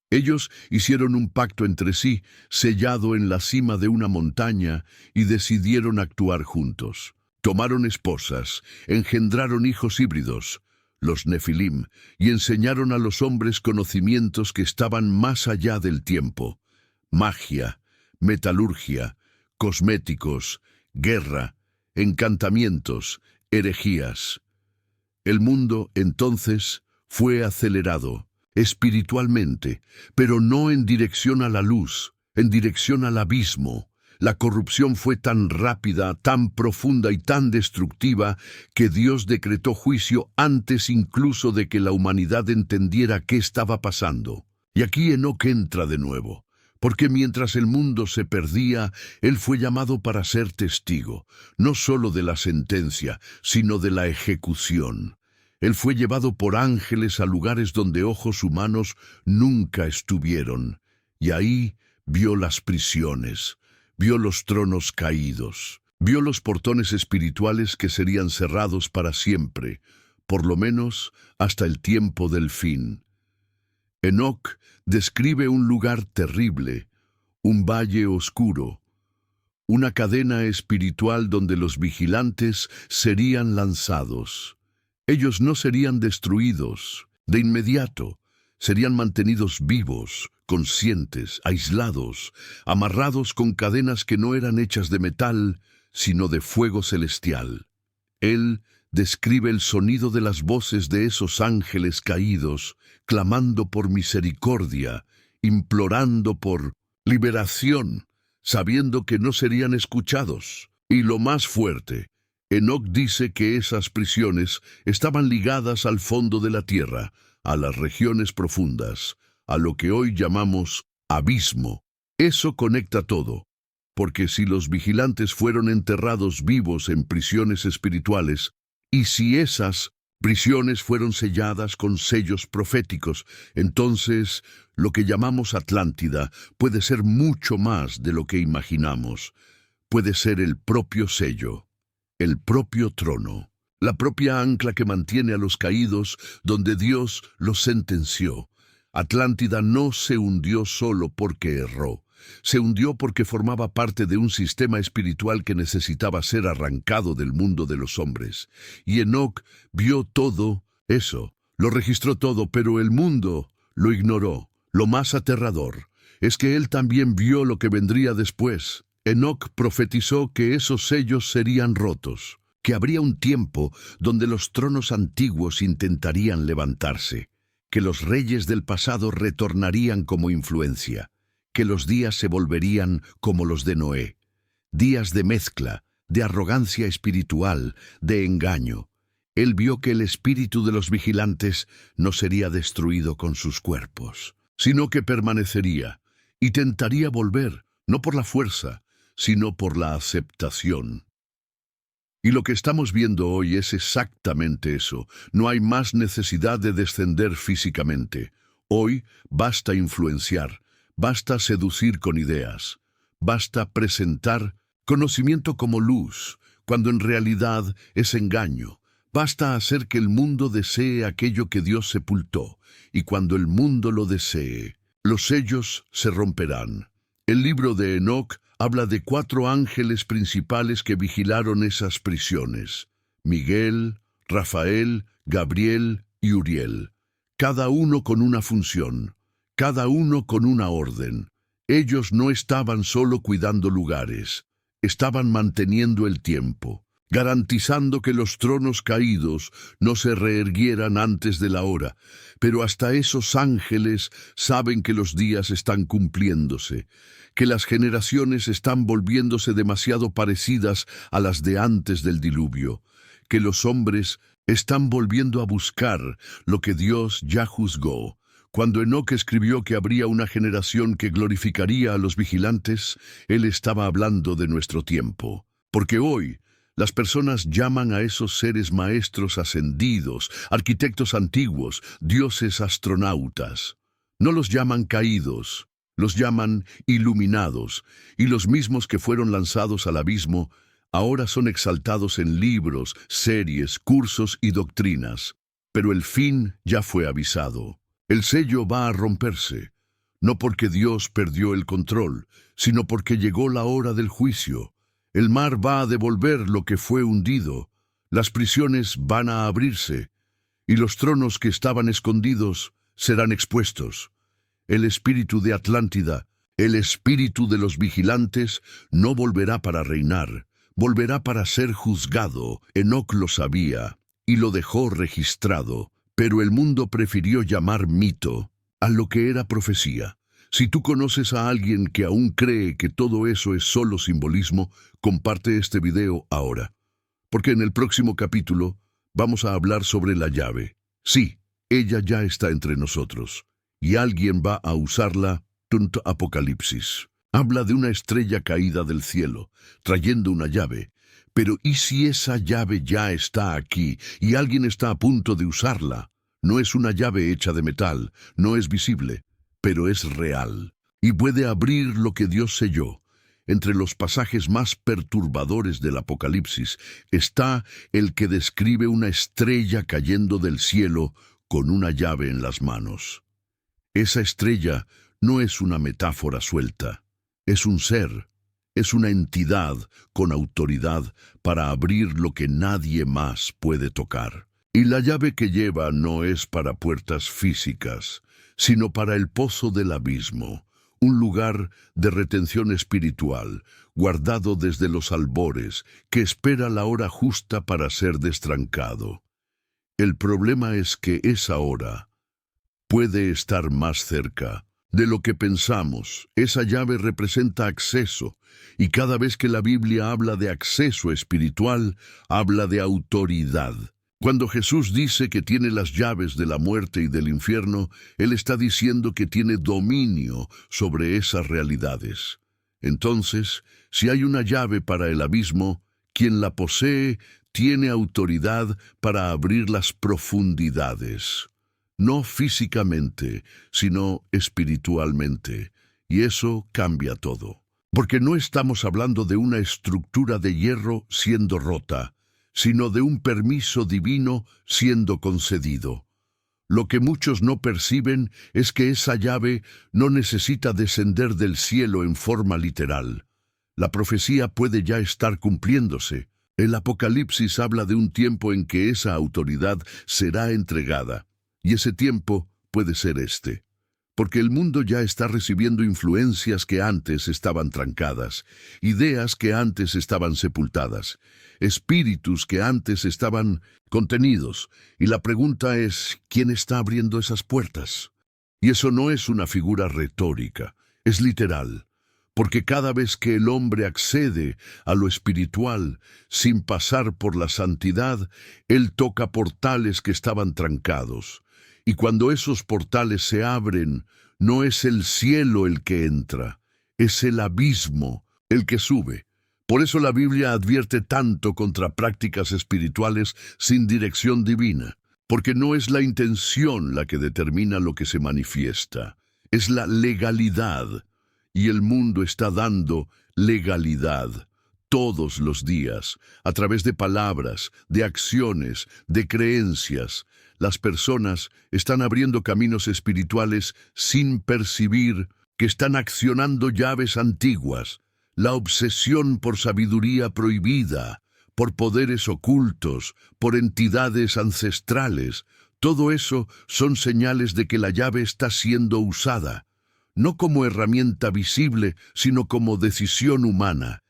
Ellos hicieron un pacto entre sí, sellado en la cima de una montaña, y decidieron actuar juntos. Tomaron esposas, engendraron hijos híbridos, los Nefilim, y enseñaron a los hombres conocimientos que estaban más allá del tiempo: magia, metalurgia, cosméticos, guerra, encantamientos, herejías. El mundo, entonces, fue acelerado, espiritualmente, pero no en dirección a la luz, en dirección al abismo. La corrupción fue tan rápida, tan profunda y tan destructiva que Dios decretó juicio antes incluso de que la humanidad entendiera qué estaba pasando. Y aquí Enoc entra de nuevo. Porque mientras el mundo se perdía, él fue llamado para ser testigo, no solo de la sentencia, sino de la ejecución. Él fue llevado por ángeles a lugares donde ojos humanos nunca estuvieron, y ahí vio las prisiones, vio los tronos caídos, vio los portones espirituales que serían cerrados para siempre, por lo menos hasta el tiempo del fin. Enoc describe un lugar terrible, un valle oscuro, una cadena espiritual donde los vigilantes serían lanzados. Ellos no serían destruidos de inmediato, serían mantenidos vivos, conscientes, aislados, amarrados con cadenas que no eran hechas de metal, sino de fuego celestial. Él describe el sonido de las voces de esos ángeles caídos, clamando por misericordia, implorando por liberación, sabiendo que no serían escuchados. Y lo más fuerte, Enoc dice que esas prisiones estaban ligadas al fondo de la tierra, a las regiones profundas, a lo que hoy llamamos abismo. Eso conecta todo, porque si los vigilantes fueron enterrados vivos en prisiones espirituales, y si esas prisiones fueron selladas con sellos proféticos, entonces lo que llamamos Atlántida puede ser mucho más de lo que imaginamos. Puede ser el propio sello, el propio trono, la propia ancla que mantiene a los caídos donde Dios los sentenció. Atlántida no se hundió solo porque erró. Se hundió porque formaba parte de un sistema espiritual que necesitaba ser arrancado del mundo de los hombres. Y Enoc vio todo eso, lo registró todo, pero el mundo lo ignoró. Lo más aterrador es que él también vio lo que vendría después. Enoc profetizó que esos sellos serían rotos, que habría un tiempo donde los tronos antiguos intentarían levantarse, que los reyes del pasado retornarían como influencia, que los días se volverían como los de Noé, días de mezcla, de arrogancia espiritual, de engaño. Él vio que el espíritu de los vigilantes no sería destruido con sus cuerpos, sino que permanecería y tentaría volver, no por la fuerza, sino por la aceptación. Y lo que estamos viendo hoy es exactamente eso. No hay más necesidad de descender físicamente. Hoy basta influenciar, basta seducir con ideas, basta presentar conocimiento como luz, cuando en realidad es engaño. Basta hacer que el mundo desee aquello que Dios sepultó, y cuando el mundo lo desee, los sellos se romperán. El libro de Enoc habla de 4 ángeles principales que vigilaron esas prisiones: Miguel, Rafael, Gabriel y Uriel, cada uno con una función, cada uno con una orden. Ellos no estaban solo cuidando lugares, estaban manteniendo el tiempo, garantizando que los tronos caídos no se reerguieran antes de la hora. Pero hasta esos ángeles saben que los días están cumpliéndose, que las generaciones están volviéndose demasiado parecidas a las de antes del diluvio, que los hombres están volviendo a buscar lo que Dios ya juzgó. Cuando Enoc escribió que habría una generación que glorificaría a los vigilantes, él estaba hablando de nuestro tiempo. Porque hoy las personas llaman a esos seres maestros ascendidos, arquitectos antiguos, dioses astronautas. No los llaman caídos, los llaman iluminados, y los mismos que fueron lanzados al abismo ahora son exaltados en libros, series, cursos y doctrinas. Pero el fin ya fue avisado. El sello va a romperse, no porque Dios perdió el control, sino porque llegó la hora del juicio. El mar va a devolver lo que fue hundido, las prisiones van a abrirse, y los tronos que estaban escondidos serán expuestos. El espíritu de Atlántida, el espíritu de los vigilantes, no volverá para reinar, volverá para ser juzgado. Enoc lo sabía y lo dejó registrado, pero el mundo prefirió llamar mito a lo que era profecía. Si tú conoces a alguien que aún cree que todo eso es solo simbolismo, comparte este video ahora, porque en el próximo capítulo vamos a hablar sobre la llave. Sí, ella ya está entre nosotros, y alguien va a usarla. Apocalipsis habla de una estrella caída del cielo, trayendo una llave. Pero ¿y si esa llave ya está aquí y alguien está a punto de usarla? No es una llave hecha de metal, no es visible, pero es real, y puede abrir lo que Dios selló. entre los pasajes más perturbadores del Apocalipsis, está el que describe una estrella cayendo del cielo con una llave en las manos. Esa estrella no es una metáfora suelta, es un ser, es una entidad con autoridad para abrir lo que nadie más puede tocar. Y la llave que lleva no es para puertas físicas, sino para el pozo del abismo, un lugar de retención espiritual, guardado desde los albores, que espera la hora justa para ser destrancado. El problema es que esa hora puede estar más cerca de lo que pensamos. Esa llave representa acceso, y cada vez que la Biblia habla de acceso espiritual, habla de autoridad. Cuando Jesús dice que tiene las llaves de la muerte y del infierno, Él está diciendo que tiene dominio sobre esas realidades. Entonces, si hay una llave para el abismo, quien la posee tiene autoridad para abrir las profundidades. No físicamente, sino espiritualmente. Y eso cambia todo. Porque no estamos hablando de una estructura de hierro siendo rota, sino de un permiso divino siendo concedido. Lo que muchos no perciben es que esa llave no necesita descender del cielo en forma literal. La profecía puede ya estar cumpliéndose. El Apocalipsis habla de un tiempo en que esa autoridad será entregada, y ese tiempo puede ser este. Porque el mundo ya está recibiendo influencias que antes estaban trancadas, ideas que antes estaban sepultadas, espíritus que antes estaban contenidos, y la pregunta es, ¿quién está abriendo esas puertas? Y eso no es una figura retórica, es literal, porque cada vez que el hombre accede a lo espiritual sin pasar por la santidad, él toca portales que estaban trancados. Y cuando esos portales se abren, no es el cielo el que entra, es el abismo el que sube. Por eso la Biblia advierte tanto contra prácticas espirituales sin dirección divina, porque no es la intención la que determina lo que se manifiesta, es la legalidad, y el mundo está dando legalidad todos los días, a través de palabras, de acciones, de creencias. Las personas están abriendo caminos espirituales sin percibir que están accionando llaves antiguas. La obsesión por sabiduría prohibida, por poderes ocultos, por entidades ancestrales, todo eso son señales de que la llave está siendo usada, no como herramienta visible, sino como decisión humana.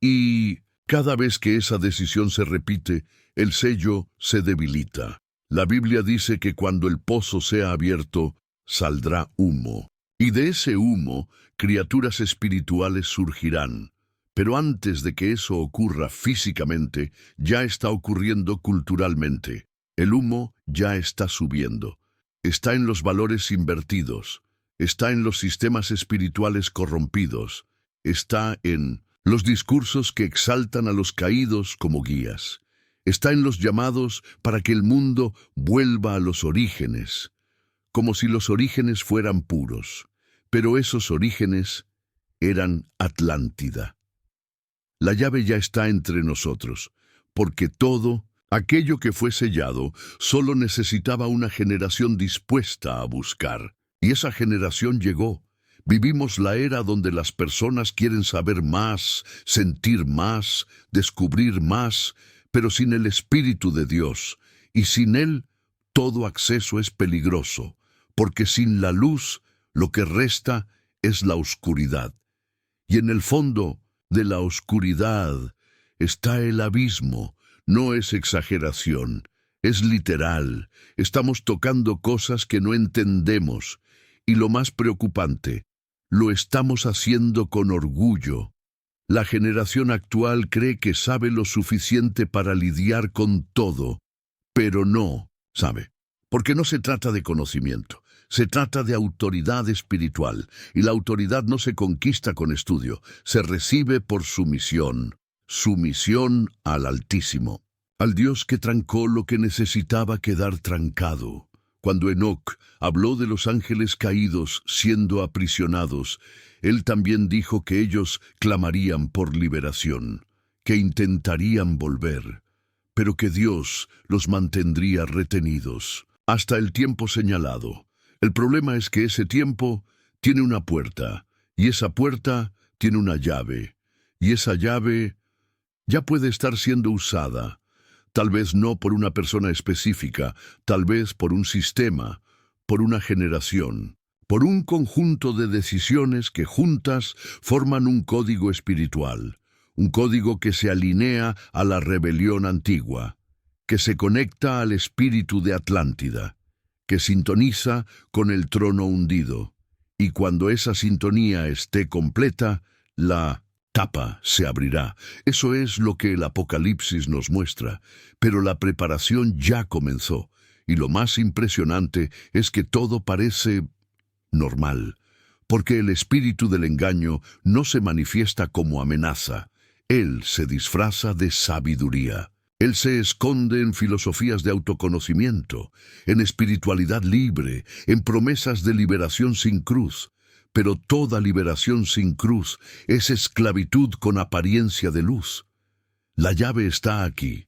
Y cada vez que esa decisión se repite, el sello se debilita. La Biblia dice que cuando el pozo sea abierto, saldrá humo. Y de ese humo, criaturas espirituales surgirán. Pero antes de que eso ocurra físicamente, ya está ocurriendo culturalmente. El humo ya está subiendo. Está en los valores invertidos. Está en los sistemas espirituales corrompidos. Está en los discursos que exaltan a los caídos como guías. Está en los llamados para que el mundo vuelva a los orígenes, como si los orígenes fueran puros. Pero esos orígenes eran Atlántida. La llave ya está entre nosotros, porque todo aquello que fue sellado solo necesitaba una generación dispuesta a buscar. Y esa generación llegó. Vivimos la era donde las personas quieren saber más, sentir más, descubrir más, pero sin el Espíritu de Dios, y sin Él todo acceso es peligroso, porque sin la luz lo que resta es la oscuridad. Y en el fondo de la oscuridad está el abismo. No es exageración, es literal. Estamos tocando cosas que no entendemos, y lo más preocupante, lo estamos haciendo con orgullo. La generación actual cree que sabe lo suficiente para lidiar con todo, pero no sabe. Porque no se trata de conocimiento, se trata de autoridad espiritual, y la autoridad no se conquista con estudio, se recibe por sumisión al Altísimo, al Dios que trancó lo que necesitaba quedar trancado. Cuando Enoc habló de los ángeles caídos siendo aprisionados, Él también dijo que ellos clamarían por liberación, que intentarían volver, pero que Dios los mantendría retenidos hasta el tiempo señalado. El problema es que ese tiempo tiene una puerta, y esa puerta tiene una llave, y esa llave ya puede estar siendo usada, tal vez no por una persona específica, tal vez por un sistema, por una generación, por un conjunto de decisiones que juntas forman un código espiritual, un código que se alinea a la rebelión antigua, que se conecta al espíritu de Atlántida, que sintoniza con el trono hundido, y cuando esa sintonía esté completa, la tapa se abrirá. Eso es lo que el Apocalipsis nos muestra, pero la preparación ya comenzó, y lo más impresionante es que todo parece normal, porque el espíritu del engaño no se manifiesta como amenaza, él se disfraza de sabiduría. Él se esconde en filosofías de autoconocimiento, en espiritualidad libre, en promesas de liberación sin cruz. Pero toda liberación sin cruz es esclavitud con apariencia de luz. La llave está aquí,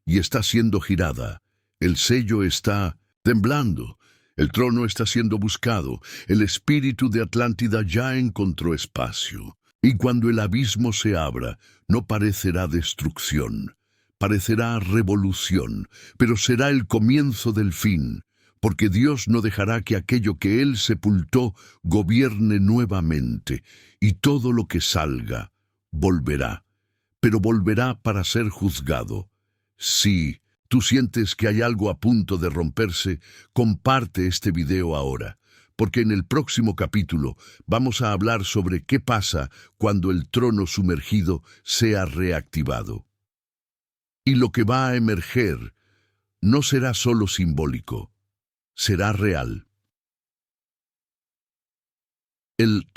y está siendo girada. El sello está temblando. El trono está siendo buscado. El espíritu de Atlántida ya encontró espacio. Y cuando el abismo se abra, no parecerá destrucción. Parecerá revolución, pero será el comienzo del fin, porque Dios no dejará que aquello que Él sepultó gobierne nuevamente, y todo lo que salga volverá, pero volverá para ser juzgado. Si tú sientes que hay algo a punto de romperse, comparte este video ahora, porque en el próximo capítulo vamos a hablar sobre qué pasa cuando el trono sumergido sea reactivado. Y lo que va a emerger no será solo simbólico, será real. El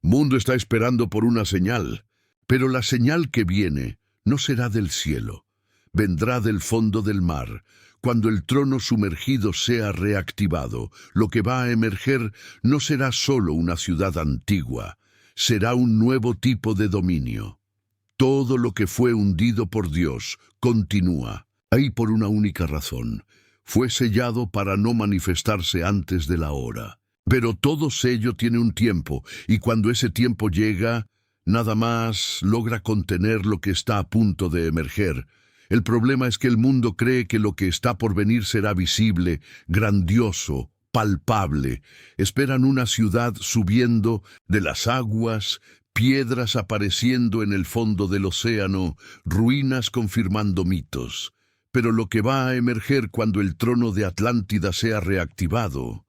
mundo está esperando por una señal, pero la señal que viene no será del cielo, vendrá del fondo del mar. Cuando el trono sumergido sea reactivado, lo que va a emerger no será solo una ciudad antigua, será un nuevo tipo de dominio. Todo lo que fue hundido por Dios continúa, ahí por una única razón. Fue sellado para no manifestarse antes de la hora. Pero todo sello tiene un tiempo, y cuando ese tiempo llega, nada más logra contener lo que está a punto de emerger. El problema es que el mundo cree que lo que está por venir será visible, grandioso, palpable. Esperan una ciudad subiendo de las aguas, piedras apareciendo en el fondo del océano, ruinas confirmando mitos. Pero lo que va a emerger cuando el trono de Atlántida sea reactivado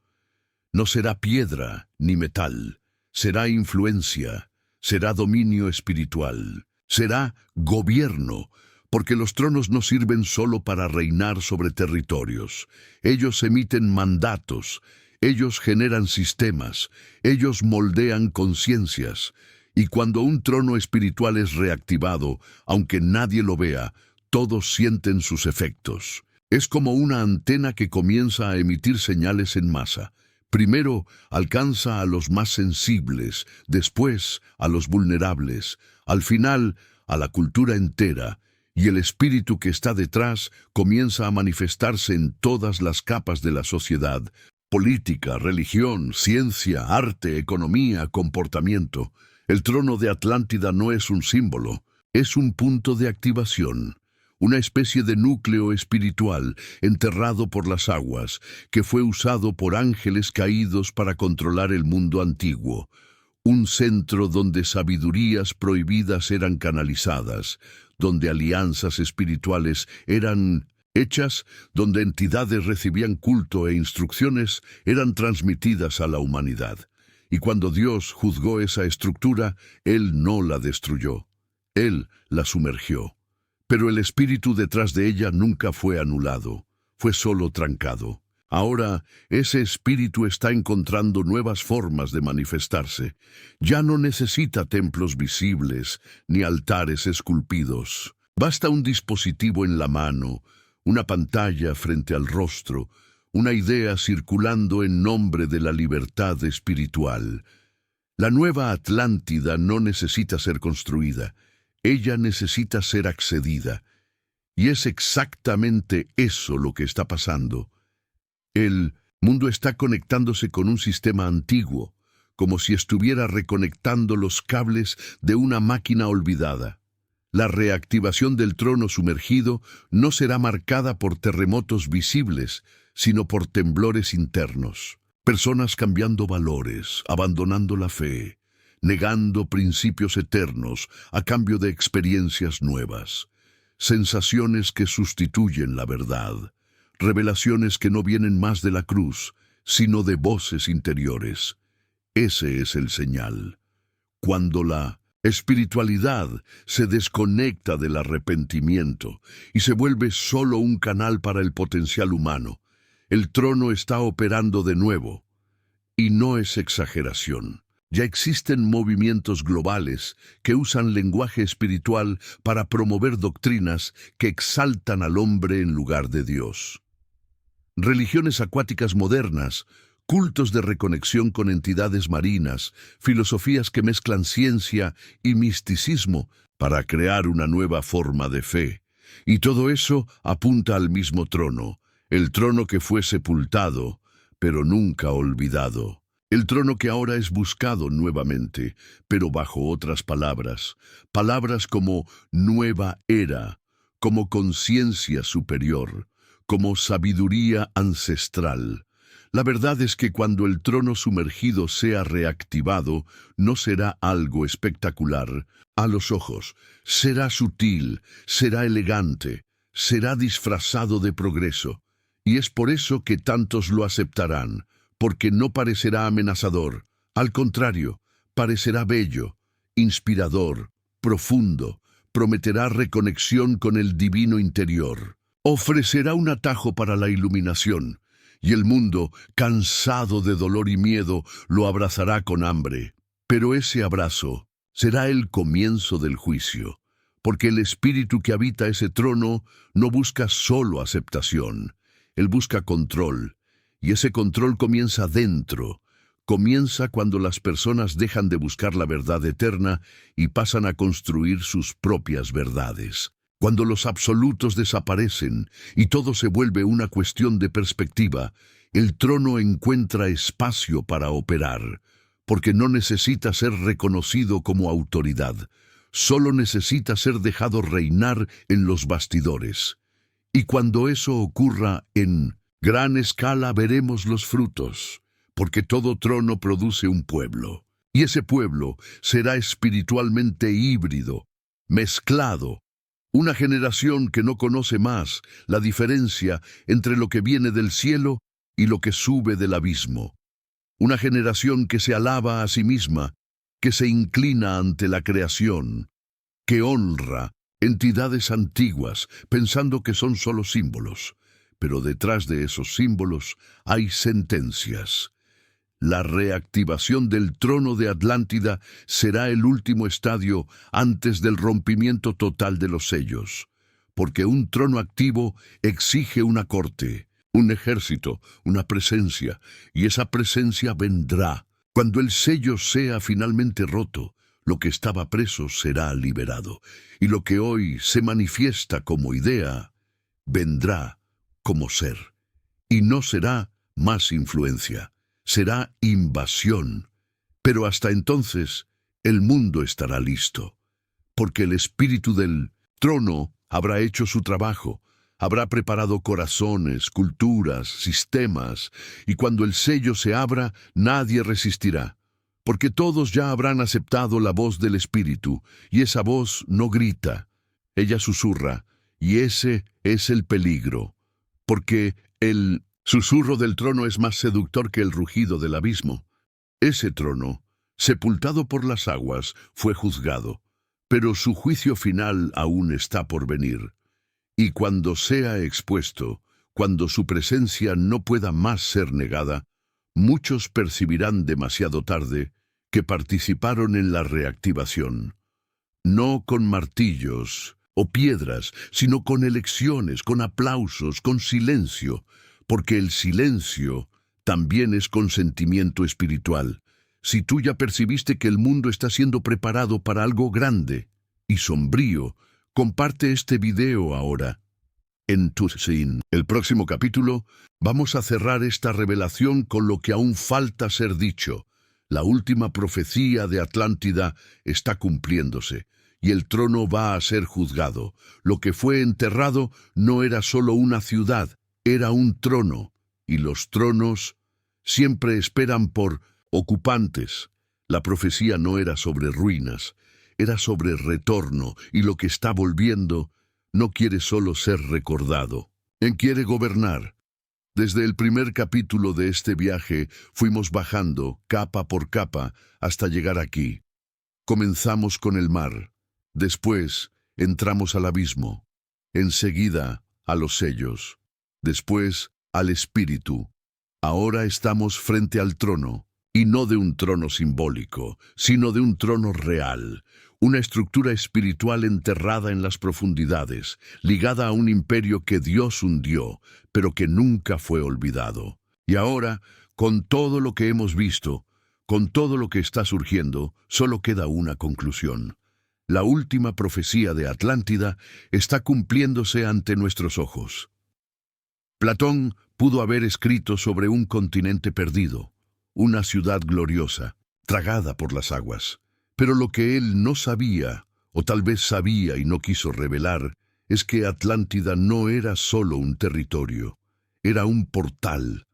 no será piedra ni metal, será influencia, será dominio espiritual, será gobierno, porque los tronos no sirven solo para reinar sobre territorios. Ellos emiten mandatos, ellos generan sistemas, ellos moldean conciencias. Y cuando un trono espiritual es reactivado, aunque nadie lo vea, todos sienten sus efectos. Es como una antena que comienza a emitir señales en masa. Primero alcanza a los más sensibles, después a los vulnerables, al final a la cultura entera, y el espíritu que está detrás comienza a manifestarse en todas las capas de la sociedad: política, religión, ciencia, arte, economía, comportamiento. El trono de Atlántida no es un símbolo, es un punto de activación, una especie de núcleo espiritual enterrado por las aguas, que fue usado por ángeles caídos para controlar el mundo antiguo, un centro donde sabidurías prohibidas eran canalizadas, donde alianzas espirituales eran hechas, donde entidades recibían culto e instrucciones eran transmitidas a la humanidad. Y cuando Dios juzgó esa estructura, Él no la destruyó, Él la sumergió. Pero el espíritu detrás de ella nunca fue anulado, fue solo trancado. Ahora, ese espíritu está encontrando nuevas formas de manifestarse. Ya no necesita templos visibles ni altares esculpidos. Basta un dispositivo en la mano, una pantalla frente al rostro, una idea circulando en nombre de la libertad espiritual. La nueva Atlántida no necesita ser construida, ella necesita ser accedida. Y es exactamente eso lo que está pasando. El mundo está conectándose con un sistema antiguo, como si estuviera reconectando los cables de una máquina olvidada. La reactivación del trono sumergido no será marcada por terremotos visibles, sino por temblores internos. Personas cambiando valores, abandonando la fe, negando principios eternos a cambio de experiencias nuevas. Sensaciones que sustituyen la verdad. Revelaciones que no vienen más de la cruz, sino de voces interiores. Ese es el señal. Cuando la espiritualidad se desconecta del arrepentimiento y se vuelve solo un canal para el potencial humano, el trono está operando de nuevo. Y no es exageración. Ya existen movimientos globales que usan lenguaje espiritual para promover doctrinas que exaltan al hombre en lugar de Dios. Religiones acuáticas modernas, cultos de reconexión con entidades marinas, filosofías que mezclan ciencia y misticismo para crear una nueva forma de fe. Y todo eso apunta al mismo trono, el trono que fue sepultado, pero nunca olvidado. El trono que ahora es buscado nuevamente, pero bajo otras palabras. Palabras como nueva era, como conciencia superior, como sabiduría ancestral. La verdad es que cuando el trono sumergido sea reactivado, no será algo espectacular a los ojos. Será sutil, será elegante, será disfrazado de progreso. Y es por eso que tantos lo aceptarán, porque no parecerá amenazador. Al contrario, parecerá bello, inspirador, profundo, prometerá reconexión con el divino interior. Ofrecerá un atajo para la iluminación, y el mundo, cansado de dolor y miedo, lo abrazará con hambre. Pero ese abrazo será el comienzo del juicio, porque el espíritu que habita ese trono no busca solo aceptación, él busca control, y ese control comienza dentro. Comienza cuando las personas dejan de buscar la verdad eterna y pasan a construir sus propias verdades. Cuando los absolutos desaparecen y todo se vuelve una cuestión de perspectiva, el trono encuentra espacio para operar, porque no necesita ser reconocido como autoridad, solo necesita ser dejado reinar en los bastidores. Y cuando eso ocurra en gran escala veremos los frutos, porque todo trono produce un pueblo, y ese pueblo será espiritualmente híbrido, mezclado, una generación que no conoce más la diferencia entre lo que viene del cielo y lo que sube del abismo. Una generación que se alaba a sí misma, que se inclina ante la creación, que honra entidades antiguas pensando que son solo símbolos, pero detrás de esos símbolos hay sentencias. La reactivación del trono de Atlántida será el último estadio antes del rompimiento total de los sellos, porque un trono activo exige una corte, un ejército, una presencia, y esa presencia vendrá. Cuando el sello sea finalmente roto, lo que estaba preso será liberado, y lo que hoy se manifiesta como idea, vendrá como ser, y no será más influencia. Será invasión, pero hasta entonces el mundo estará listo, porque el espíritu del trono habrá hecho su trabajo, habrá preparado corazones, culturas, sistemas, y cuando el sello se abra, nadie resistirá, porque todos ya habrán aceptado la voz del espíritu, y esa voz no grita, ella susurra, y ese es el peligro, porque el susurro del trono es más seductor que el rugido del abismo. Ese trono, sepultado por las aguas, fue juzgado, pero su juicio final aún está por venir. Y cuando sea expuesto, cuando su presencia no pueda más ser negada, muchos percibirán demasiado tarde que participaron en la reactivación, no con martillos o piedras, sino con elecciones, con aplausos, con silencio, porque el silencio también es consentimiento espiritual. Si tú ya percibiste que el mundo está siendo preparado para algo grande y sombrío, comparte este video ahora en tu sin. El próximo capítulo vamos a cerrar esta revelación con lo que aún falta ser dicho. La última profecía de Atlántida está cumpliéndose y el trono va a ser juzgado. Lo que fue enterrado no era solo una ciudad, era un trono, y los tronos siempre esperan por ocupantes. La profecía no era sobre ruinas, era sobre retorno, y lo que está volviendo no quiere solo ser recordado. Él quiere gobernar. Desde el primer capítulo de este viaje fuimos bajando, capa por capa, hasta llegar aquí. Comenzamos con el mar. Después entramos al abismo. Enseguida a los sellos. Después al espíritu. Ahora estamos frente al trono. Y no de un trono simbólico, sino de un trono real. Una estructura espiritual enterrada en las profundidades, ligada a un imperio que Dios hundió, pero que nunca fue olvidado. Y ahora, con todo lo que hemos visto, con todo lo que está surgiendo, solo queda una conclusión. La última profecía de Atlántida está cumpliéndose ante nuestros ojos. Platón pudo haber escrito sobre un continente perdido, una ciudad gloriosa, tragada por las aguas. Pero lo que él no sabía, o tal vez sabía y no quiso revelar, es que Atlántida no era solo un territorio, era un portal,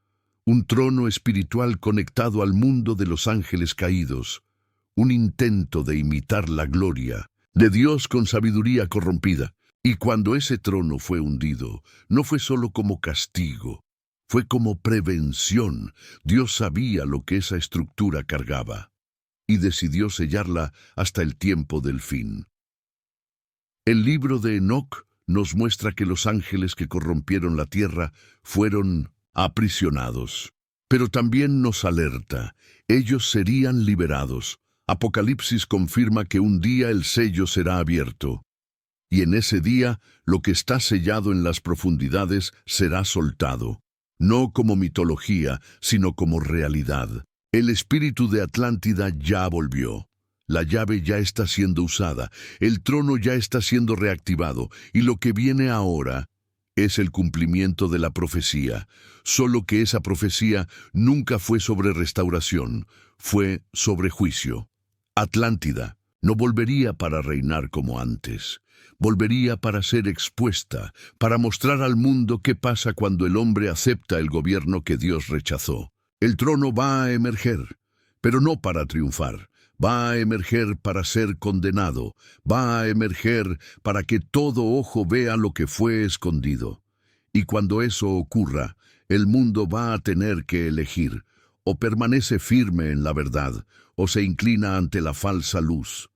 un trono espiritual conectado al mundo de los ángeles caídos, un intento de imitar la gloria de Dios con sabiduría corrompida. Y cuando ese trono fue hundido, no fue solo como castigo, fue como prevención. Dios sabía lo que esa estructura cargaba y decidió sellarla hasta el tiempo del fin. El libro de Enoc nos muestra que los ángeles que corrompieron la tierra fueron aprisionados. Pero también nos alerta, ellos serían liberados. Apocalipsis confirma que un día el sello será abierto. Y en ese día, lo que está sellado en las profundidades será soltado. No como mitología, sino como realidad. El espíritu de Atlántida ya volvió. La llave ya está siendo usada, el trono ya está siendo reactivado, y lo que viene ahora es el cumplimiento de la profecía. Solo que esa profecía nunca fue sobre restauración, fue sobre juicio. Atlántida no volvería para reinar como antes. Volvería para ser expuesta, para mostrar al mundo qué pasa cuando el hombre acepta el gobierno que Dios rechazó. El trono va a emerger, pero no para triunfar. Va a emerger para ser condenado. Va a emerger para que todo ojo vea lo que fue escondido. Y cuando eso ocurra, el mundo va a tener que elegir. O permanece firme en la verdad, o se inclina ante la falsa luz.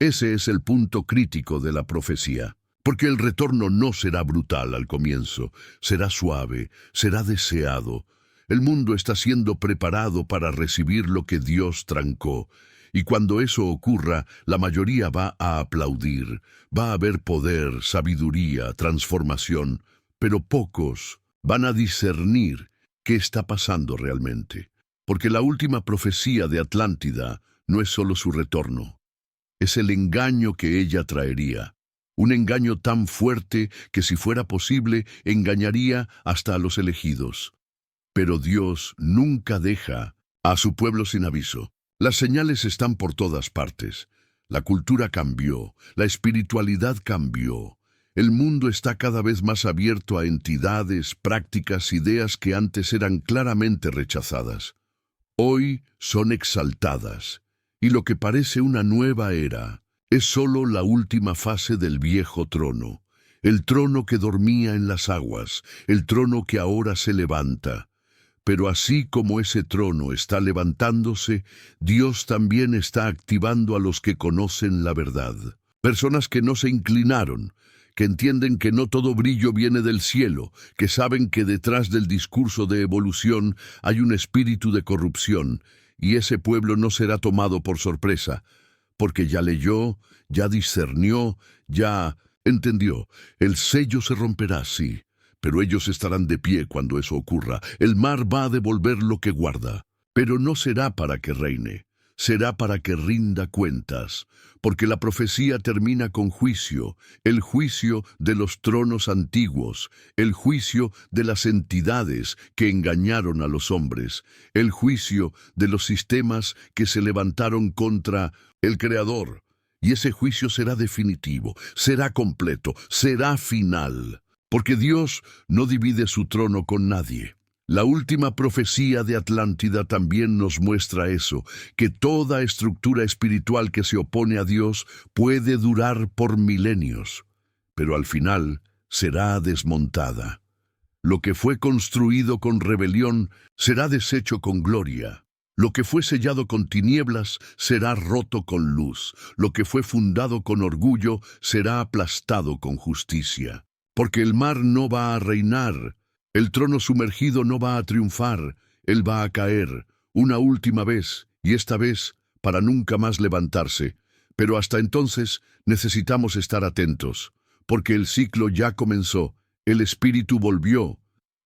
Ese es el punto crítico de la profecía, porque el retorno no será brutal al comienzo, será suave, será deseado. El mundo está siendo preparado para recibir lo que Dios trancó, y cuando eso ocurra, la mayoría va a aplaudir, va a haber poder, sabiduría, transformación, pero pocos van a discernir qué está pasando realmente, porque la última profecía de Atlántida no es solo su retorno. Es el engaño que ella traería, un engaño tan fuerte que si fuera posible engañaría hasta a los elegidos. Pero Dios nunca deja a su pueblo sin aviso. Las señales están por todas partes. La cultura cambió, la espiritualidad cambió. El mundo está cada vez más abierto a entidades, prácticas, ideas que antes eran claramente rechazadas. Hoy son exaltadas. Y lo que parece una nueva era es solo la última fase del viejo trono, el trono que dormía en las aguas, el trono que ahora se levanta. Pero así como ese trono está levantándose, Dios también está activando a los que conocen la verdad. Personas que no se inclinaron, que entienden que no todo brillo viene del cielo, que saben que detrás del discurso de evolución hay un espíritu de corrupción, y ese pueblo no será tomado por sorpresa, porque ya leyó, ya discernió, ya entendió. El sello se romperá, sí, pero ellos estarán de pie cuando eso ocurra. El mar va a devolver lo que guarda. Pero no será para que reine, será para que rinda cuentas, porque la profecía termina con juicio, el juicio de los tronos antiguos, el juicio de las entidades que engañaron a los hombres, el juicio de los sistemas que se levantaron contra el Creador. Y ese juicio será definitivo, será completo, será final, porque Dios no divide su trono con nadie. La última profecía de Atlántida también nos muestra eso, que toda estructura espiritual que se opone a Dios puede durar por milenios, pero al final será desmontada. Lo que fue construido con rebelión será deshecho con gloria. Lo que fue sellado con tinieblas será roto con luz. Lo que fue fundado con orgullo será aplastado con justicia. Porque el mar no va a reinar, el trono sumergido no va a triunfar, él va a caer una última vez, y esta vez para nunca más levantarse. Pero hasta entonces necesitamos estar atentos, porque el ciclo ya comenzó, el espíritu volvió,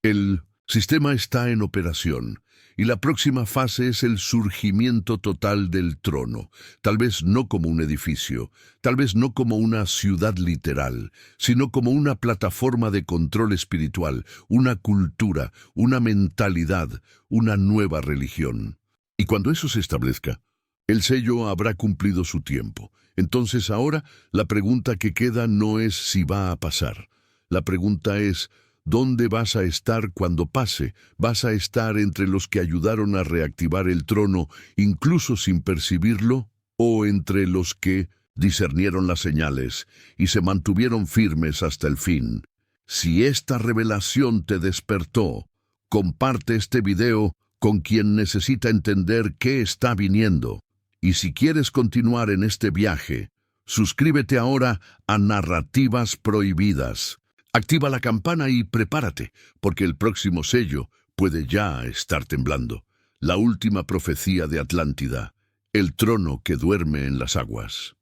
el sistema está en operación. Y la próxima fase es el surgimiento total del trono, tal vez no como un edificio, tal vez no como una ciudad literal, sino como una plataforma de control espiritual, una cultura, una mentalidad, una nueva religión. Y cuando eso se establezca, el sello habrá cumplido su tiempo. Entonces ahora la pregunta que queda no es si va a pasar. La pregunta es, ¿dónde vas a estar cuando pase? ¿Vas a estar entre los que ayudaron a reactivar el trono, incluso sin percibirlo? ¿O entre los que discernieron las señales y se mantuvieron firmes hasta el fin? Si esta revelación te despertó, comparte este video con quien necesita entender qué está viniendo. Y si quieres continuar en este viaje, suscríbete ahora a Narrativas Prohibidas. Activa la campana y prepárate, porque el próximo sello puede ya estar temblando. La última profecía de Atlántida, el trono que duerme en las aguas.